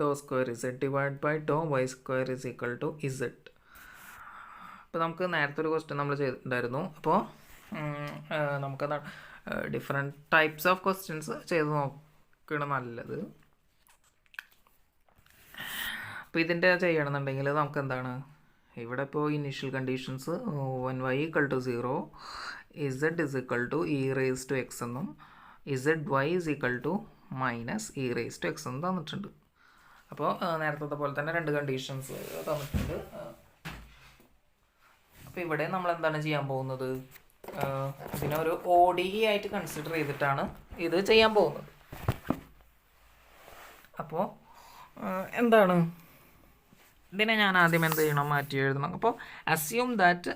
Doe square z divide by Dr y square is equal to z. അപ്പോൾ നമുക്ക് നേരത്തെ ഒരു ക്വസ്റ്റ്യൻ നമ്മൾ ചെയ്തിട്ടുണ്ടായിരുന്നു. അപ്പോൾ നമുക്കെന്താണ് ഡിഫറെൻറ്റ് ടൈപ്സ് ഓഫ് ക്വസ്റ്റ്യൻസ് ചെയ്ത് നോക്കണം നല്ലത്. അപ്പോൾ ഇതിൻ്റെ ചെയ്യണമെന്നുണ്ടെങ്കിൽ നമുക്ക് എന്താണ് ഇവിടെ ഇപ്പോൾ initial conditions when y equal to 0 z is equal to e raised to x എന്നും zy is equal to minus e raised to x എന്നും തന്നിട്ടുണ്ട്. അപ്പോൾ നേരത്തെ പോലെ തന്നെ 2 കണ്ടീഷൻസ് തന്നിട്ടുണ്ട്. അപ്പോൾ ഇവിടെ നമ്മൾ എന്താണ് ചെയ്യാൻ പോകുന്നത്? ഇതിനൊരു ODE ആയിട്ട് കൺസിഡർ ചെയ്തിട്ടാണ് ഇത് ചെയ്യാൻ പോകുന്നത്. അപ്പോൾ എന്താണ് ഇതിനെ ഞാൻ ആദ്യം എന്ത് ചെയ്യണം, മാറ്റി എഴുതണം. അപ്പോൾ assume that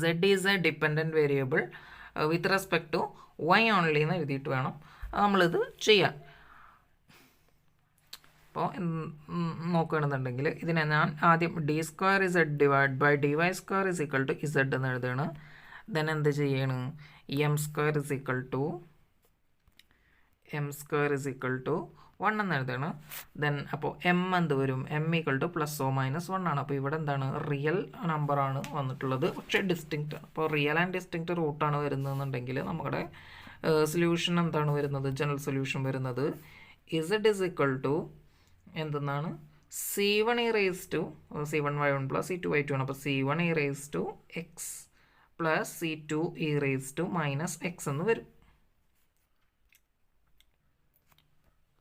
Z is a dependent variable with respect to Y only എന്ന് എഴുതിയിട്ട് വേണം നമ്മളിത് ചെയ്യാൻ. അപ്പോൾ നോക്കുകയാണെന്നുണ്ടെങ്കിൽ ഇതിനെ ഞാൻ ആദ്യം d² divide by dy² is equal to Z എന്ന് എഴുതുകയാണ്. ദെൻ എന്ത് ചെയ്യണം, m² is equal to m² is equal to 1 എന്ന് എഴുതുകയാണ്. ദെൻ അപ്പോൾ m എന്ത് വരും, m ഈക്വൽ ടു +or-1 ആണ്. അപ്പോൾ ഇവിടെ എന്താണ്, റിയൽ നമ്പറാണ് വന്നിട്ടുള്ളത്, പക്ഷേ ഡിസ്റ്റിങ്ക്റ്റ് ആണ്. അപ്പോൾ റിയൽ ആൻഡ് ഡിസ്റ്റിങ്ക്റ്റ് റൂട്ടാണ് വരുന്നതെന്നുണ്ടെങ്കിൽ നമ്മുടെ സൊല്യൂഷൻ എന്താണ് വരുന്നത്, ജനറൽ സൊല്യൂഷൻ വരുന്നത് Z ഇസ് ഈക്വൽ ടു എന്തെന്നാണ്, C1 e raised to C1y1 plus C2y2 ആണ്. അപ്പോൾ C1 e raised to x plus C2 e raised to minus x എന്ന് വരും.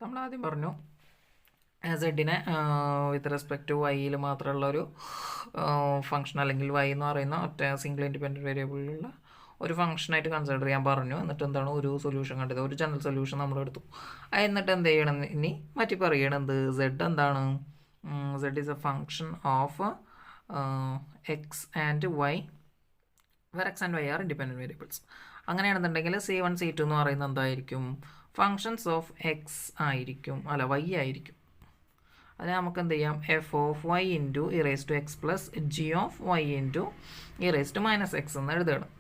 നമ്മൾ ആദ്യം പറഞ്ഞു സെഡിനെ വിത്ത് റെസ്പെക്ട് ടു വൈയിൽ മാത്രമുള്ളൊരു ഫംഗ്ഷൻ, അല്ലെങ്കിൽ വൈ എന്ന് പറയുന്ന ഒറ്റ സിംഗിൾ ഇൻഡിപെൻഡൻറ്റ് വേരിയബിളിലുള്ള ഒരു ഫംഗ്ഷനായിട്ട് കൺസിഡർ ചെയ്യാൻ പറഞ്ഞു. എന്നിട്ട് എന്താണ്, ഒരു സൊല്യൂഷൻ കണ്ടത്, ഒരു ജനറൽ സൊല്യൂഷൻ നമ്മൾ എടുത്തു. എന്നിട്ട് എന്ത് ചെയ്യണം, ഇനി മാറ്റി പറയണത് Z എന്താണ്, Z is a function of x and y, where x and y are independent variables. അങ്ങനെയാണെന്നുണ്ടെങ്കിൽ C1 C2 എന്ന് പറയുന്നത് എന്തായിരിക്കും, ഫങ്ഷൻസ് ഓഫ് എക്സ് ആയിരിക്കും, അല്ല വൈ ആയിരിക്കും. അതിന് നമുക്ക് എന്ത് ചെയ്യാം, f(y) into e⁻x plus g(y) into e⁻−x എന്ന് എഴുതണം.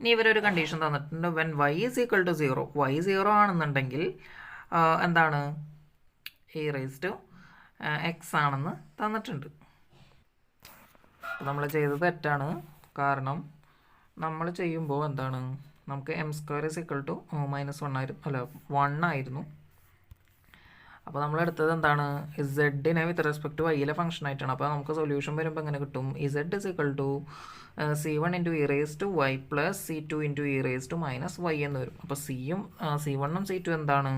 ഇനി ഇവരൊരു കണ്ടീഷൻ തന്നിട്ടുണ്ട്, when y is equal to 0, y 0 ആണെന്നുണ്ടെങ്കിൽ എന്താണ്, e⁻x ആണെന്ന് തന്നിട്ടുണ്ട്. നമ്മൾ ചെയ്തത് തെറ്റാണ്, കാരണം നമ്മൾ ചെയ്യുമ്പോൾ എന്താണ്, നമുക്ക് m² ഇസ് ഈക്വൽ ടു -1 ആയിരുന്നു, അല്ല 1 ആയിരുന്നു. അപ്പോൾ നമ്മൾ എടുത്തത് എന്താണ്, സെഡിനെ വിത്ത് റെസ്പെക്ട് ടു വൈയിലെ ഫംഗ്ഷൻ ആയിട്ടാണ്. അപ്പോൾ നമുക്ക് സൊല്യൂഷൻ വരുമ്പോൾ എങ്ങനെ കിട്ടും, Z is equal to C1 into e⁻y plus C2 into e⁻−y എന്ന് വരും. അപ്പോൾ C1 ഉം C2 എന്താണ്,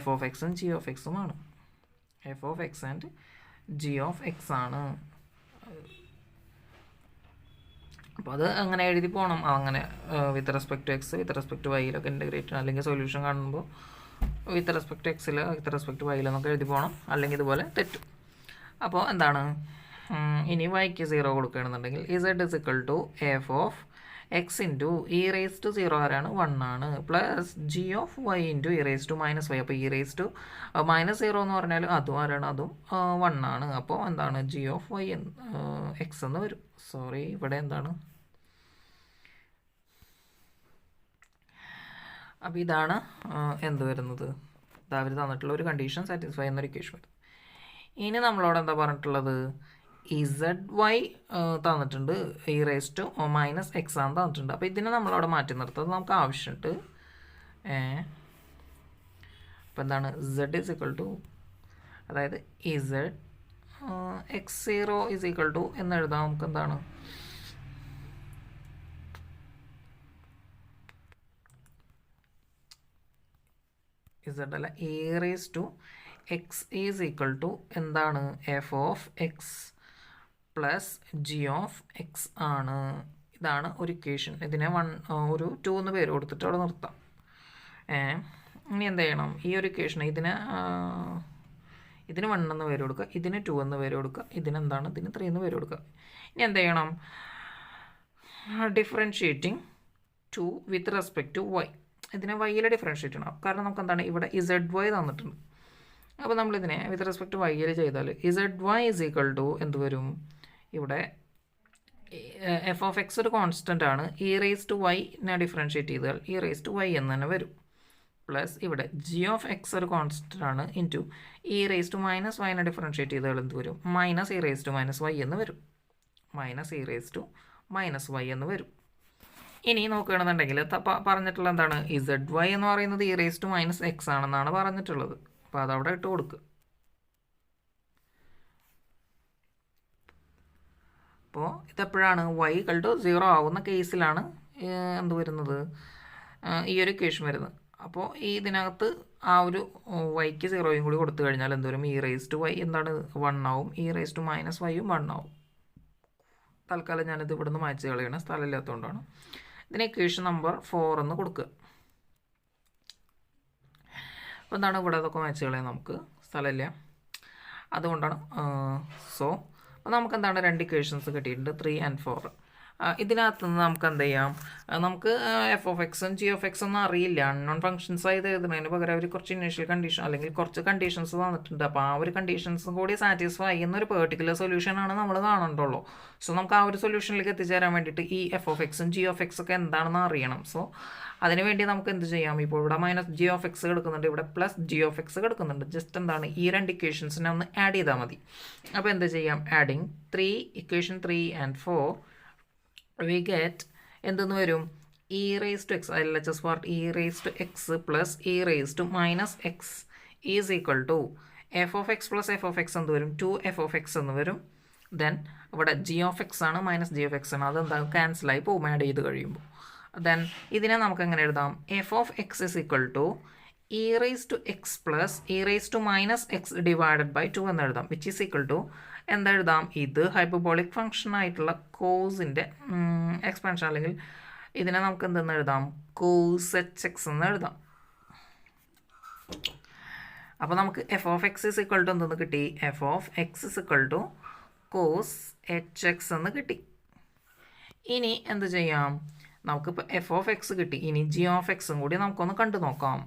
f(x) ഉം g(x) ആണ്, f(x) ആൻഡ് g(x) ആണ്. അപ്പോൾ അത് അങ്ങനെ എഴുതി പോകണം, അങ്ങനെ with respect to x, with respect to വൈയിലൊക്കെ ഇൻ്റഗ്രേറ്റ്, അല്ലെങ്കിൽ സൊല്യൂഷൻ കാണുമ്പോൾ വിത്ത് റെസ്പെക്ട് ടു എക്സിൽ, വിത്ത് റെസ്പെക്ട് ടു വൈയിലെന്നൊക്കെ എഴുതി പോകണം, അല്ലെങ്കിൽ ഇതുപോലെ തെറ്റും. അപ്പോൾ എന്താണ്, ഇനി വൈക്ക് 0 കൊടുക്കുകയാണെന്നുണ്ടെങ്കിൽ Z is equal to f(x) into e⁻0 ആരാണ്, 1 ആണ്, പ്ലസ് g(y) ഇൻറ്റു e⁻−y. അപ്പോൾ e⁻−0 എന്ന് പറഞ്ഞാൽ അതും ആരാണ്, അതും 1 ആണ്. അപ്പോൾ എന്താണ്, g(y) x എന്ന് വരും. സോറി, ഇവിടെ എന്താണ്, അപ്പോൾ ഇതാണ് എന്ത് വരുന്നത്, അവർ തന്നിട്ടുള്ള ഒരു കണ്ടീഷൻ സാറ്റിസ്ഫൈ ചെയ്യുന്ന ഒരു ഇക്വേഷൻ വരും. ഇനി നമ്മളോട് എന്താ പറഞ്ഞിട്ടുള്ളത്, ZY തന്നിട്ടുണ്ട്, e⁻−x ആണ് തന്നിട്ടുണ്ട്. അപ്പോൾ ഇതിനെ നമ്മളവിടെ മാറ്റി നിർത്തുന്നത് നമുക്ക് ആവശ്യമുണ്ട്. അപ്പോൾ എന്താണ്, Z ഇസ് ഈക്വൽ ടു, അതായത് Z x0 is equal to എന്ന് എഴുതാം. നമുക്ക് എന്താണ്, Z അല്ല, e⁻x ഈസ് ഈക്വൽ ടു എന്താണ്, f(x) പ്ലസ് g(x) ആണ്. ഇതാണ് ഒരു ഇക്വേഷൻ. ഇതിനെ 1 2 എന്ന് പേര് കൊടുത്തിട്ട് അവിടെ നിർത്താം. ഇനി എന്ത് ചെയ്യണം, ഈ ഒരു ഇക്വേഷൻ ഇതിന് 1 എന്ന് പേര് കൊടുക്കുക, ഇതിന് 2 എന്ന് പേര് കൊടുക്കുക, ഇതിനെന്താണ്, ഇതിന് 3 എന്ന് പേര് കൊടുക്കുക. ഇനി എന്ത് ചെയ്യണം, differentiating 2 with respect to y. ഇതിനെ വൈയിൽ ഡിഫറൻഷ്യേറ്റ് ചെയ്യണം, കാരണം നമുക്ക് എന്താണ്, ഇവിടെ ZY തന്നിട്ടുണ്ട്. അപ്പോൾ നമ്മളിതിനെ വിത്ത് റെസ്പെക്ട് ടു വൈയിൽ ചെയ്താൽ ZY ഇസ് ഈക്വൽ ടു എന്ത് വരും, ഇവിടെ f(x) ഒരു കോൺസ്റ്റൻ്റ് ആണ്, e⁻y ഡിഫറൻഷ്യേറ്റ് ചെയ്താൽ e⁻y എന്ന് തന്നെ വരും, പ്ലസ് ഇവിടെ g(x) ഒരു കോൺസ്റ്റൻ്റ് ആണ്, ഇൻറ്റു e⁻−y ഡിഫറൻഷ്യേറ്റ് ചെയ്താൽ എന്ത് വരും, -e⁻−y എന്ന് വരും, -e⁻−y എന്ന് വരും. ഇനി നോക്കുകയാണെന്നുണ്ടെങ്കിൽ പറഞ്ഞിട്ടുള്ള എന്താണ്, ZY എന്ന് പറയുന്നത് e⁻−x ആണെന്നാണ് പറഞ്ഞിട്ടുള്ളത്. അപ്പോൾ അതവിടെ ഇട്ട് കൊടുക്കുക. അപ്പോൾ ഇതെപ്പോഴാണ്, y = 0 ആവുന്ന കേസിലാണ് എന്ത് വരുന്നത്, ഈ ഒരു ഇക്വേഷൻ വരുന്നത്. അപ്പോൾ ഇതിനകത്ത് ആ ഒരു വൈക്ക് 0 കൂടി കൊടുത്തു കഴിഞ്ഞാൽ എന്ത് വരും, e⁻y എന്താണ് 1 ആവും, e⁻−y 1 ആവും. തൽക്കാലം ഞാനിത് ഇവിടെ നിന്ന് മായ്ച്ച് കളയണം, സ്ഥലമില്ലാത്തതുകൊണ്ടാണ്. ഇതിന് ഇക്വേഷൻ നമ്പർ 4 എന്ന് കൊടുക്കുക. അപ്പോൾ എന്താണ് ഇവിടെ അതൊക്കെ മായ്ച്ച് കളയാൻ നമുക്ക് സ്ഥലമില്ല, അതുകൊണ്ടാണ്. സോ അപ്പോൾ നമുക്ക് എന്താണ് 2 ഇക്വേഷൻസ് കിട്ടിയിട്ടുണ്ട്, 3 and 4. ഇതിനകത്ത് നിന്ന് നമുക്ക് എന്ത് ചെയ്യാം, നമുക്ക് എഫ് ഓഫ് എക്സും ജി ഓഫ് എക്സും ഒന്നും അറിയില്ല. അൺനോൺ ഫംഗ്ഷൻസ് ആയത് എഴുതുന്നതിന് പകരം അവർ കുറച്ച് ഇനീഷ്യൽ കണ്ടീഷൻ അല്ലെങ്കിൽ കുറച്ച് കണ്ടീഷൻസ് തന്നിട്ടുണ്ട്. അപ്പോൾ ആ ഒരു കണ്ടീഷൻസും കൂടി സാറ്റിസ്ഫൈ ചെയ്യുന്ന ഒരു പെർട്ടിക്കുലർ സൊല്യൂഷനാണ് നമ്മൾ കാണണ്ടുള്ളൂ. സോ നമുക്ക് ആ ഒരു സൊല്യൂഷനിലേക്ക് എത്തിച്ചേരാൻ വേണ്ടിയിട്ട് ഈ എഫ് ഓഫ് എക്സും ജി ഓഫ് എക്സ് ഒക്കെ എന്താണെന്ന് അറിയണം. സോ അതിനുവേണ്ടി നമുക്ക് എന്ത് ചെയ്യാം, ഇപ്പോൾ ഇവിടെ മൈനസ് ജി ഓഫ് എക്സ് കിടക്കുന്നുണ്ട്, ഇവിടെ പ്ലസ് ജി ഓഫ് എക്സ് കിടക്കുന്നുണ്ട്. ജസ്റ്റ് എന്താണ് ഈ 2 ഇക്വേഷൻസിനെ ഒന്ന് ആഡ് ചെയ്താൽ മതി. അപ്പോൾ എന്ത് ചെയ്യാം, adding equation 3 and 4 we get എന്തെന്ന് വരും, e raised to x, LHS part e raised to x plus e raised to minus x is equal to f of x plus f of x എന്ത് വരും, 2f of x എന്ന് വരും. ദെൻ ഇവിടെ g of x ആണ്, മൈനസ് g of x ആണ്, അതെന്താ ക്യാൻസലായി പോകും ആഡ് ചെയ്ത് കഴിയുമ്പോൾ. ദെൻ ഇതിനെ നമുക്ക് എങ്ങനെ എഴുതാം, f of x is equal to e raised to x plus e raised to minus x divided by 2 എന്ന് എഴുതാം, വിച്ച് ഈസ് ഈക്വൽ ടു എന്തെഴുതാം, ഇത് ഹൈപ്പർബോളിക് ഫംഗ്ഷൻ ആയിട്ടുള്ള കോസിൻ്റെ എക്സ്പാൻഷൻ, അല്ലെങ്കിൽ ഇതിനെ നമുക്ക് എന്തെന്ന് എഴുതാം, കോസ് എച്ച് എക്സ് എന്ന് എഴുതാം. അപ്പോൾ നമുക്ക് f of x is equal to എന്തെന്ന് കിട്ടി, f of x is equal to cos h x എന്ന് കിട്ടി. ഇനി എന്ത് ചെയ്യാം, നമുക്കിപ്പോൾ എഫ് ഓഫ് എക്സ് കിട്ടി, ഇനി ജി ഓഫ് എക്സും കൂടി നമുക്കൊന്ന് കണ്ടു നോക്കാം.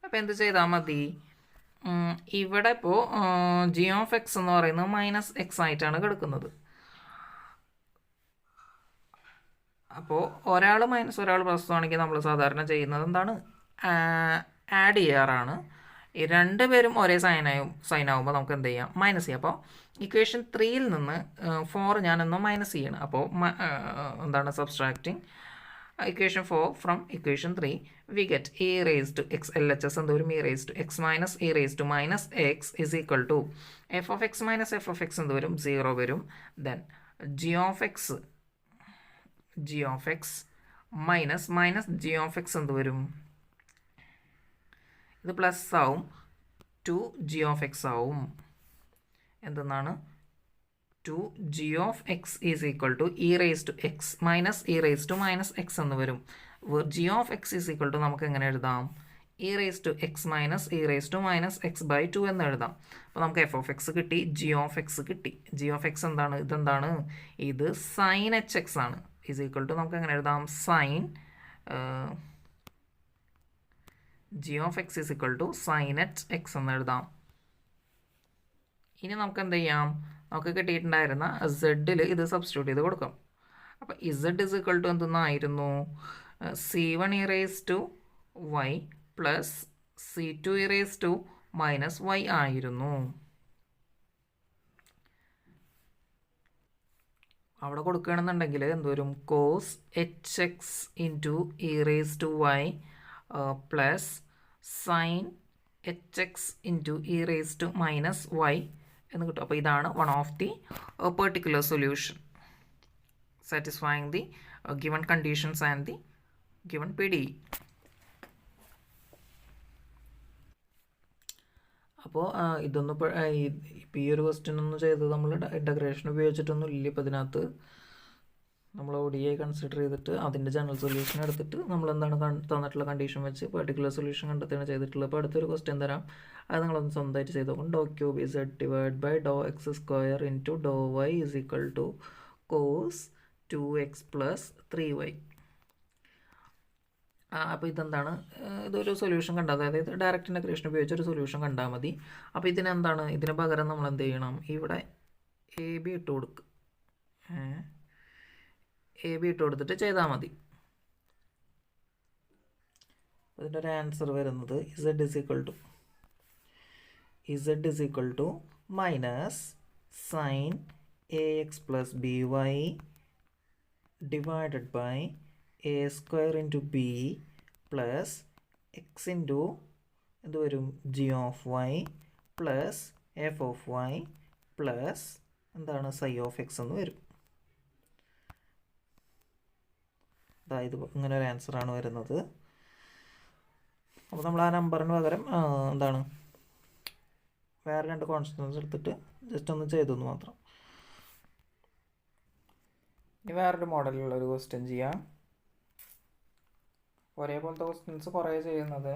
അപ്പോൾ എന്ത് ചെയ്താൽ മതി, ഇവിടെ ഇപ്പോൾ ജി ഓഫ് എക്സ് എന്ന് പറയുന്നത് മൈനസ് എക്സ് ആയിട്ടാണ് കിടക്കുന്നത്. അപ്പോൾ ഒരാൾ മൈനസ് ഒരാൾ പ്ലസ് ആണെങ്കിൽ നമ്മൾ സാധാരണ ചെയ്യുന്നത് എന്താണ്, ആഡ് ചെയ്യാറാണ്. ഈ 2 പേരും ഒരേ സൈൻ ആകുമ്പോൾ നമുക്ക് എന്ത് ചെയ്യാം, മൈനസ് ചെയ്യാം. അപ്പോൾ ഇക്വേഷൻ 3ൽ നിന്ന് 4 ഞാനൊന്ന് മൈനസ് ചെയ്യണം. അപ്പോൾ എന്താണ് subtracting equation 4 from equation 3 we get e raised to x LHS എന്തോരും e raised to x minus e raised to minus x is equal to f of x minus f of x എന്തോരും 0 വരും. then g of x minus g of x എന്തോരും, ഇത് പ്ലസ് ആവും, 2g of x ആവും. എന്തെന്നാണ് 2g of x is equal to e raised to x minus e raised to minus x എന്ന് വരും. g of x is equal to നമുക്ക് എങ്ങനെ എഴുതാം, e raised to x minus e raised to minus x by 2 എന്ന് എഴുതാം. അപ്പോൾ നമുക്ക് f of x കിട്ടി, g of x കിട്ടി. g of x എന്താണ്, ഇതെന്താണ്, ഇത് sin h x ആണ്, is equal to നമുക്ക് എങ്ങനെ എഴുതാം, sin g of x is equal to sin h x എന്ന് എഴുതാം. ഇനി നമുക്ക് എന്ത് ചെയ്യാം, നമുക്ക് കിട്ടിയിട്ടുണ്ടായിരുന്ന സെഡിൽ ഇത് സബ്സ്റ്റിറ്റ്യൂട്ട് ചെയ്ത് കൊടുക്കാം. അപ്പോൾ ഇസഡ് ഇസ് ഇക്വൽ ടു എന്തെന്നായിരുന്നു, C1 e raised to y plus C2 e raised to minus y ആയിരുന്നു. അവിടെ കൊടുക്കുകയാണെന്നുണ്ടെങ്കിൽ എന്തോരും, cos h x into e raise to y plus sine h x into e raise to minus y എന്ന് കിട്ടും. അപ്പോൾ ഇതാണ് one of the particular solution satisfying the given conditions and the given PDE. അപ്പോൾ ഇതൊന്നും ഇപ്പോൾ ഈ ഒരു ക്വസ്റ്റ്യൻ ഒന്നും ചെയ്തത് നമ്മൾ ഇൻ്റഗ്രേഷൻ ഉപയോഗിച്ചിട്ടൊന്നും ഇല്ല. ഇപ്പോൾ ഇതിനകത്ത് നമ്മൾ ODI കൺസിഡർ ചെയ്തിട്ട് അതിൻ്റെ ജനറൽ സൊല്യൂഷൻ എടുത്തിട്ട് നമ്മളെന്താണ് തന്നിട്ടുള്ള കണ്ടീഷൻ വെച്ച് പെർട്ടിക്കുലർ സൊല്യൂഷൻ കണ്ടെത്തുകയാണ് ചെയ്തിട്ടുള്ളത്. അപ്പോൾ അടുത്തൊരു ക്വസ്റ്റ്യൻ തരാം, അത് നിങ്ങളൊന്ന് സ്വന്തമായിട്ട് ചെയ്ത് നോക്കും. Doe cube z divide by Dr x square into Dr y is equal to cos 2x plus 3y. അപ്പോൾ ഇതെന്താണ്, ഇതൊരു സൊല്യൂഷൻ കണ്ടാൽ, അതായത് ഡയറക്റ്റ് ഇൻ്റഗ്രേഷൻ ഉപയോഗിച്ചൊരു സൊല്യൂഷൻ കണ്ടാൽ മതി. അപ്പോൾ ഇതിനെന്താണ്, ഇതിന് പകരം നമ്മൾ എന്ത് ചെയ്യണം, ഇവിടെ AB ഇട്ട് കൊടുക്കുക, AB ഇട്ട് കൊടുത്തിട്ട് ചെയ്താൽ മതി. അതിൻ്റെ ഒരു ആൻസർ വരുന്നത് Z is equal to minus sin AX plus BY divided by A square into B plus X into എന്ത് വരും, G of Y plus F of Y plus എന്താണ് psi of X എന്ന് വരും. അതായത് ഇങ്ങനെ ഒരു ആൻസറാണ് വരുന്നത്. അപ്പോൾ നമ്മൾ ആ നമ്പറിന് പകരം എന്താണ് വേറെ 2 കോൺസ്റ്റൻസ് എടുത്തിട്ട് ജസ്റ്റ് ഒന്ന് ചെയ്തെന്ന് മാത്രം. ഇനി വേറൊരു മോഡലിലുള്ളൊരു ക്വസ്റ്റ്യൻ ചെയ്യാം. ഒരേപോലത്തെ ക്വസ്റ്റ്യൻസ് കുറേ ചെയ്യുന്നത്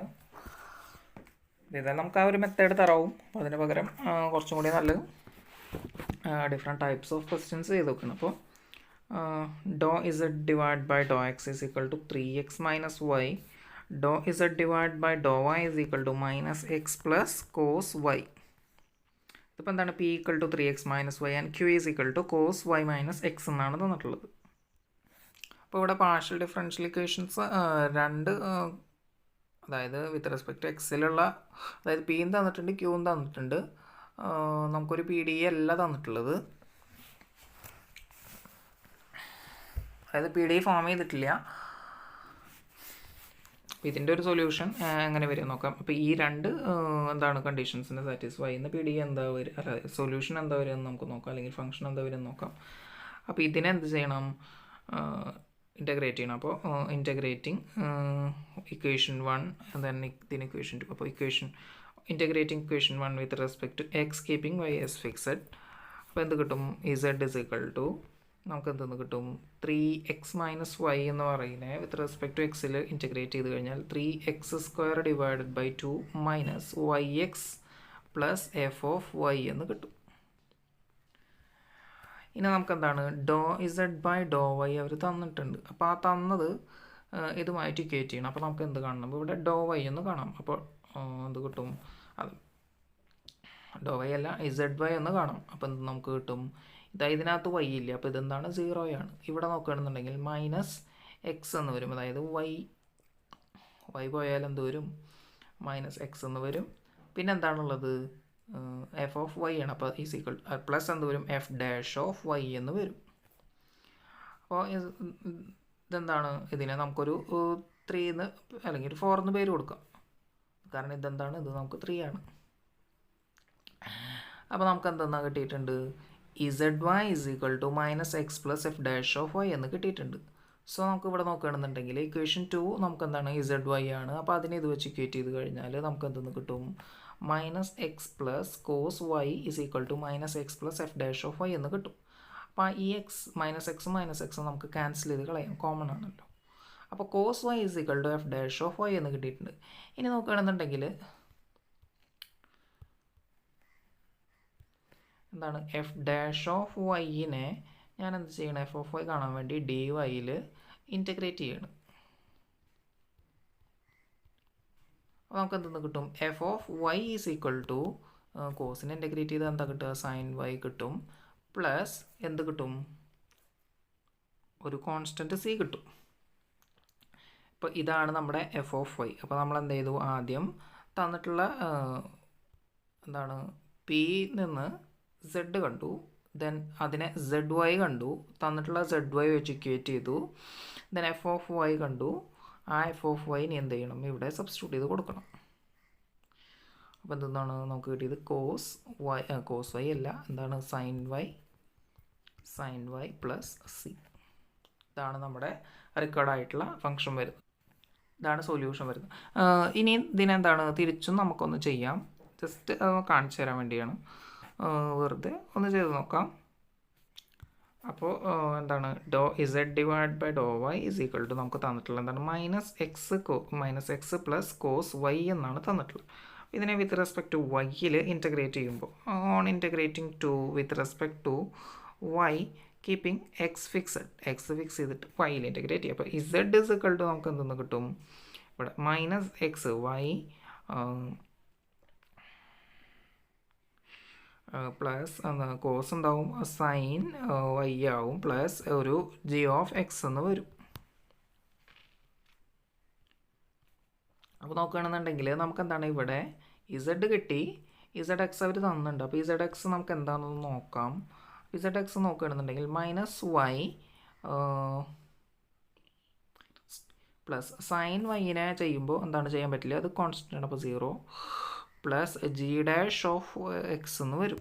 ഇതെല്ലാം നമുക്ക് ആ ഒരു മെത്തേഡ് തരാവും. അതിന് പകരം കുറച്ചും കൂടി നല്ലത് ഡിഫറെൻറ്റ് ടൈപ്സ് ഓഫ് ക്വസ്റ്റ്യൻസ് ചെയ്ത് നോക്കണം. അപ്പോൾ ഡോ z divide by Dr x is equal to 3x minus y, doe z divide by Dr y is equal to minus x plus cos y. ഇതിപ്പോൾ എന്താണ്? P equal to 3x minus y and q is equal to cos y minus x എന്നാണ് തന്നിട്ടുള്ളത്. അപ്പോൾ ഇവിടെ പാർഷ്യൽ ഡിഫറൻഷ്യൽ ഇക്വേഷൻസ് രണ്ട്, അതായത് വിത്ത് റെസ്പെക്ട് ടു എക്സിലുള്ള, അതായത് പിയും തന്നിട്ടുണ്ട് ക്യൂവും തന്നിട്ടുണ്ട്. നമുക്കൊരു പി ഡി അല്ല തന്നിട്ടുള്ളത്, അതായത് പി ഡി ഫോം ചെയ്തിട്ടില്ല. അപ്പോൾ ഇതിൻ്റെ ഒരു സൊല്യൂഷൻ എങ്ങനെ വരും നോക്കാം. അപ്പോൾ ഈ രണ്ട് എന്താണ് കണ്ടീഷൻസിനെ സാറ്റിസ്ഫൈ ചെയ്യുന്ന പി ഡി എന്താ വരും, അല്ല സൊല്യൂഷൻ എന്താ വരും എന്ന് നമുക്ക് നോക്കാം, അല്ലെങ്കിൽ ഫംഗ്ഷൻ എന്താ വരും എന്ന് നോക്കാം. അപ്പോൾ ഇതിനെ എന്ത് ചെയ്യണം? ഇൻ്റഗ്രേറ്റ് ചെയ്യണം. അപ്പോൾ ഇൻ്റഗ്രേറ്റിംഗ് ഇക്വേഷൻ 1 then ഇതിന് ഇക്വേഷൻ 2. അപ്പോൾ integrating equation 1 with respect to x keeping y as fixed. അപ്പോൾ എന്ത് കിട്ടും? ഇസഡ് ഇസ് ഈക്വൽ ടു നമുക്ക് എന്തെന്ന് കിട്ടും? 3x മൈനസ് വൈ എന്ന് പറയുന്നത് വിത്ത് റെസ്പെക്ട് ടു എക്സിൽ ഇൻറ്റഗ്രേറ്റ് ചെയ്ത് കഴിഞ്ഞാൽ 3x² divided by 2 minus yx plus f of y എന്ന് കിട്ടും. ഇനി നമുക്ക് എന്താണ്? ഡോ ഇസഡ് ബൈ ഡോ വൈ അവർ തന്നിട്ടുണ്ട്. അപ്പോൾ ആ തന്നത് ഇതുമായിട്ട് ഇക്വേറ്റ് ചെയ്യണം. അപ്പോൾ നമുക്ക് എന്ത് കാണണം? അപ്പോൾ ഇവിടെ ഡോ വൈ എന്ന് കാണാം. അപ്പോൾ എന്ത് കിട്ടും? അത് ഡോ വൈ അല്ല, ഇസഡ് വൈ എന്ന് കാണാം. അപ്പോൾ എന്ത് നമുക്ക് കിട്ടും? ഇതിനകത്ത് വൈ ഇല്ല, അപ്പോൾ ഇതെന്താണ്? 0 ആണ്. ഇവിടെ നോക്കുകയാണെന്നുണ്ടെങ്കിൽ മൈനസ് എക്സ് എന്ന് വരും, അതായത് വൈ പോയാൽ എന്ത് വരും? മൈനസ് എക്സ് എന്ന് വരും. പിന്നെ എന്താണുള്ളത്? എഫ് ഓഫ് വൈ ആണ്. അപ്പോൾ ഈസ് ഈക്വൽ പ്ലസ് എന്ത് വരും? എഫ് ഡാഷ് ഓഫ് വൈ എന്ന് വരും. അപ്പോൾ ഇതെന്താണ്? ഇതിനെ നമുക്കൊരു 3 എന്ന് അല്ലെങ്കിൽ 4 എന്ന് പേര് കൊടുക്കാം, കാരണം ഇതെന്താണ്? ഇത് നമുക്ക് 3 ആണ്. അപ്പോൾ നമുക്ക് എന്തെന്നാ കിട്ടിയിട്ടുണ്ട്? Z y is equal to minus x plus f dash of y എന്ന് കിട്ടിയിട്ടുണ്ട്. സോ നമുക്ക് ഇവിടെ നോക്കുകയാണെന്നുണ്ടെങ്കിൽ ഇക്വേഷൻ 2 നമുക്ക് എന്താണ്? ഇസഡ് വൈ ആണ്. അപ്പോൾ അതിനെ ഇത് വെച്ച് ഇക്വേറ്റ് ചെയ്ത് കഴിഞ്ഞാൽ നമുക്ക് എന്തെന്ന് കിട്ടും? Minus x plus cos y is equal to minus x plus f dash of y എന്ന് കിട്ടും. അപ്പോൾ ഈ മൈനസ് എക്സ് നമുക്ക് ക്യാൻസൽ ചെയ്ത് കളയാം, കോമൺ ആണല്ലോ. അപ്പോൾ cos y is equal to f dash of y എന്ന് കിട്ടിയിട്ടുണ്ട്. ഇനി നോക്കുകയാണെന്നുണ്ടെങ്കിൽ എന്താണ്? എഫ് ഡാഷ് ഓഫ് വൈനെ ഞാൻ എന്ത് ചെയ്യണം? എഫ് ഓഫ് വൈ കാണാൻ വേണ്ടി ഡി വൈയിൽ ഇൻറ്റഗ്രേറ്റ് ചെയ്യണം. അപ്പോൾ നമുക്ക് എന്തെന്ന് കിട്ടും? F of y is equal to കോസിനെ ഇൻറ്റഗ്രേറ്റ് ചെയ്താൽ എന്താ കിട്ടുക? സൈൻ വൈ കിട്ടും. പ്ലസ് എന്ത് കിട്ടും? ഒരു കോൺസ്റ്റൻറ്റ് സി കിട്ടും. ഇപ്പോൾ ഇതാണ് നമ്മുടെ എഫ് ഓഫ് വൈ. അപ്പോൾ നമ്മൾ എന്ത് ചെയ്തു? ആദ്യം തന്നിട്ടുള്ള എന്താണ്? പി നിന്ന് സെഡ് കണ്ടു, ദെൻ അതിനെ സെഡ് വൈ കണ്ടു, തന്നിട്ടുള്ള സെഡ് വൈ വെച്ച് ഇക്വേറ്റ് ചെയ്തു, ദെൻ എഫ് ഓഫ് വൈ കണ്ടു. ആ എഫ് ഓഫ് വൈ എന്ത് ചെയ്യണം? ഇവിടെ സബ്സ്റ്റിറ്റ്യൂട്ട് ചെയ്ത് കൊടുക്കണം. അപ്പോൾ എന്താണ് നമുക്ക് കിട്ടിയത്? കോസ് വൈ അല്ല, എന്താണ്? Sine y plus c. ഇതാണ് നമ്മുടെ റെക്കോർഡായിട്ടുള്ള ഫംഗ്ഷൻ വരുന്നത്. ഇതാണ് സൊല്യൂഷൻ വരുന്നത്. ഇനി ഇതിനെന്താണ്? തിരിച്ചും നമുക്കൊന്ന് ചെയ്യാം, ജസ്റ്റ് കാണിച്ചു തരാൻ വേണ്ടിയാണ്, വെറുതെ ഒന്ന് ചെയ്ത് നോക്കാം. അപ്പോൾ എന്താണ്? ഡോ z divide by Dr y is equal to നമുക്ക് തന്നിട്ടുള്ളത് എന്താണ്? Minus x plus cos y എന്നാണ് തന്നിട്ടുള്ളത്. ഇതിനെ വിത്ത് റെസ്പെക്ട് ടു വൈയിൽ ഇൻറ്റഗ്രേറ്റ് ചെയ്യുമ്പോൾ on integrating to with respect to y keeping x fix ചെയ്തിട്ട് വൈയിൽ ഇൻറ്റഗ്രേറ്റ് ചെയ്യും. അപ്പോൾ ഇസഡ് ഇസ് ഈക്വൽ ടു നമുക്ക് എന്തെന്ന് കിട്ടും? ഇവിടെ minus x y plus cos ഉണ്ടാവും, സൈൻ വൈ ആവും, പ്ലസ് ഒരു ജി ഓഫ് എക്സ് എന്ന് വരും. അപ്പോൾ നോക്കുകയാണെന്നുണ്ടെങ്കിൽ നമുക്ക് എന്താണ്? ഇവിടെ ഇസഡ് കിട്ടി, ഇസഡ് എക്സ് അവർ തന്നിട്ടുണ്ട്. അപ്പോൾ ഇസഡ് എക്സ് നമുക്ക് എന്താണെന്ന് നോക്കാം. ഇസഡ് എക്സ് നോക്കുകയാണെന്നുണ്ടെങ്കിൽ മൈനസ് വൈ പ്ലസ് സൈൻ വൈനെ ചെയ്യുമ്പോൾ എന്താണ്? ചെയ്യാൻ പറ്റില്ല, അത് കോൺസ്റ്റൻ്റ് ആണ്. അപ്പോൾ 0 plus g dash of x എന്ന് വരും.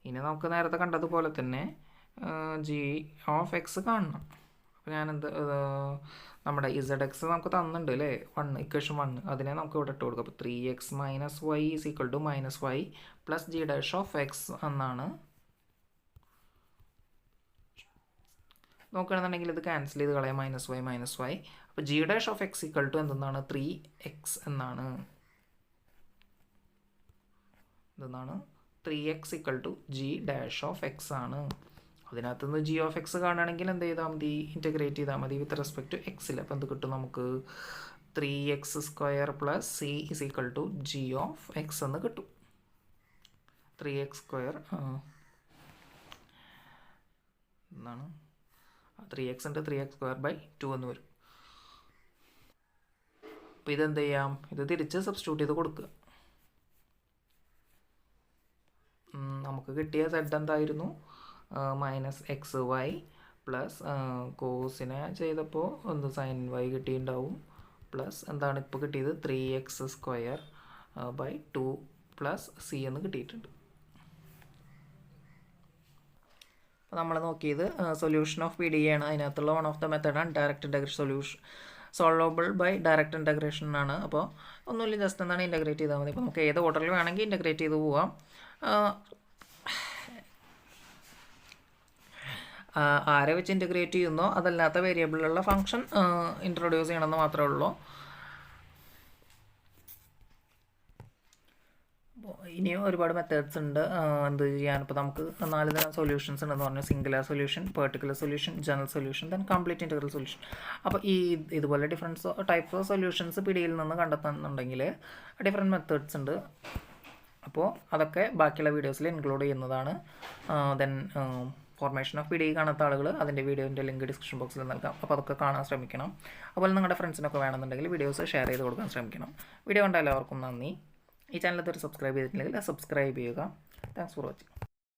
ഇനി നമുക്ക് നേരത്തെ കണ്ടതുപോലെ തന്നെ ജി ഓഫ് എക്സ് കാണണം. അപ്പോൾ ഞാനെന്ത് നമ്മുടെ ഇസഡ് എക്സ് നമുക്ക് തന്നിട്ടുണ്ട് അല്ലേ, ഇക്വേഷൻ 1, അതിനെ നമുക്ക് ഇവിടെ ഇട്ട് കൊടുക്കാം. അപ്പോൾ 3x minus y is equal to minus y plus g dash of x എന്നാണ് നോക്കുകയാണെന്നുണ്ടെങ്കിൽ ഇത് ക്യാൻസൽ ചെയ്ത് കളയാം, -y. അപ്പോൾ g dash of x equal to എന്തെന്നാണ് 3x എന്നാണ്. എന്തെന്നാണ് 3x equal to g dash of x ആണ്. അതിനകത്ത് നിന്ന് g ഓഫ് എക്സ് കാണുകയാണെങ്കിൽ എന്ത് ചെയ്താൽ മതി, ഇൻറ്റഗ്രേറ്റ് ചെയ്താൽ മതി വിത്ത് റെസ്പെക്ട് ടു എക്സിൽ. അപ്പോൾ എന്ത് കിട്ടും നമുക്ക് 3x² + c is equal to g of x എന്ന് കിട്ടും. 3x² എന്താണ് 3x ഉണ്ട്, 3x²/2 എന്ന് വരും. അപ്പോൾ ഇതെന്ത് ചെയ്യാം, ഇത് തിരിച്ച് സബ്സ്റ്റിറ്റ്യൂട്ട് ചെയ്ത് കൊടുക്കുക. നമുക്ക് കിട്ടിയ z എന്തായിരുന്നു, -xy പ്ലസ് കോസിനെ ചെയ്തപ്പോൾ sin y കിട്ടിയിട്ടുണ്ടാവും, പ്ലസ് എന്താണ് ഇപ്പോൾ കിട്ടിയത് 3x²/2 + c എന്ന് കിട്ടിയിട്ടുണ്ട്. അപ്പോൾ നമ്മൾ നോക്കിയത് സൊല്യൂഷൻ ഓഫ് PDE ആണ്. അതിനകത്തുള്ള വൺ ഓഫ് ദ മെത്തേഡാണ് direct integration solution, solvable by direct integration ആണ്. അപ്പോൾ ഒന്നുമില്ല, ജസ്റ്റ് എന്താണ് ഇൻ്റഗ്രേറ്റ് ചെയ്താൽ മതി. അപ്പോൾ നമുക്ക് ഏത് ഓർഡറിൽ വേണമെങ്കിൽ ഇൻ്റഗ്രേറ്റ് ചെയ്ത് പോവാം. ആരെ വെച്ച് ഇൻ്റഗ്രേറ്റ് ചെയ്യുന്നോ അതല്ലാത്ത വേരിയബിളിലുള്ള ഫംഗ്ഷൻ ഇൻട്രൊഡ്യൂസ് ചെയ്യണമെന്ന് മാത്രമേ ഉള്ളൂ. ഇനിയും ഒരുപാട് മെത്തേഡ്സ് ഉണ്ട് എന്ത് ചെയ്യാൻ. ഇപ്പോൾ നമുക്ക് 4 തരം സൊല്യൂഷൻസ് ഉണ്ടെന്ന് പറഞ്ഞു, singular solution, particular solution, general solution, then complete integral solution. അപ്പോൾ ഇതുപോലെ ഡിഫറൻസ് ടൈപ്പ് ഓഫ് സൊല്യൂഷൻസ് പിടിയിൽ നിന്ന് കണ്ടെത്തുന്നുണ്ടെങ്കിൽ ഡിഫറെൻറ്റ് മെത്തേഡ്സ് ഉണ്ട്. അപ്പോൾ അതൊക്കെ ബാക്കിയുള്ള വീഡിയോസിൽ ഇൻക്ലൂഡ് ചെയ്യുന്നതാണ്. ദെൻ ഫോർമേഷൻ ഓഫ് PDE കാണാത്ത ആളുകൾ അതിൻ്റെ വീഡിയോൻ്റെ ലിങ്ക് ഡിസ്ക്രിപ്ഷൻ ബോക്സിൽ നൽകാം. അപ്പോൾ അതൊക്കെ കാണാൻ ശ്രമിക്കണം. അതുപോലെ നിങ്ങളുടെ ഫ്രണ്ട്സിനൊക്കെ വേണമെന്നുണ്ടെങ്കിൽ വീഡിയോസ് ഷെയർ ചെയ്ത് കൊടുക്കാൻ ശ്രമിക്കണം. വീഡിയോ കണ്ട എല്ലാവർക്കും നന്ദി. ഈ ചാനൽ ഇതുവരെ സബ്സ്ക്രൈബ് ചെയ്തിട്ടില്ലെങ്കിൽ സബ്സ്ക്രൈബ് ചെയ്യുക. Thanks for watching.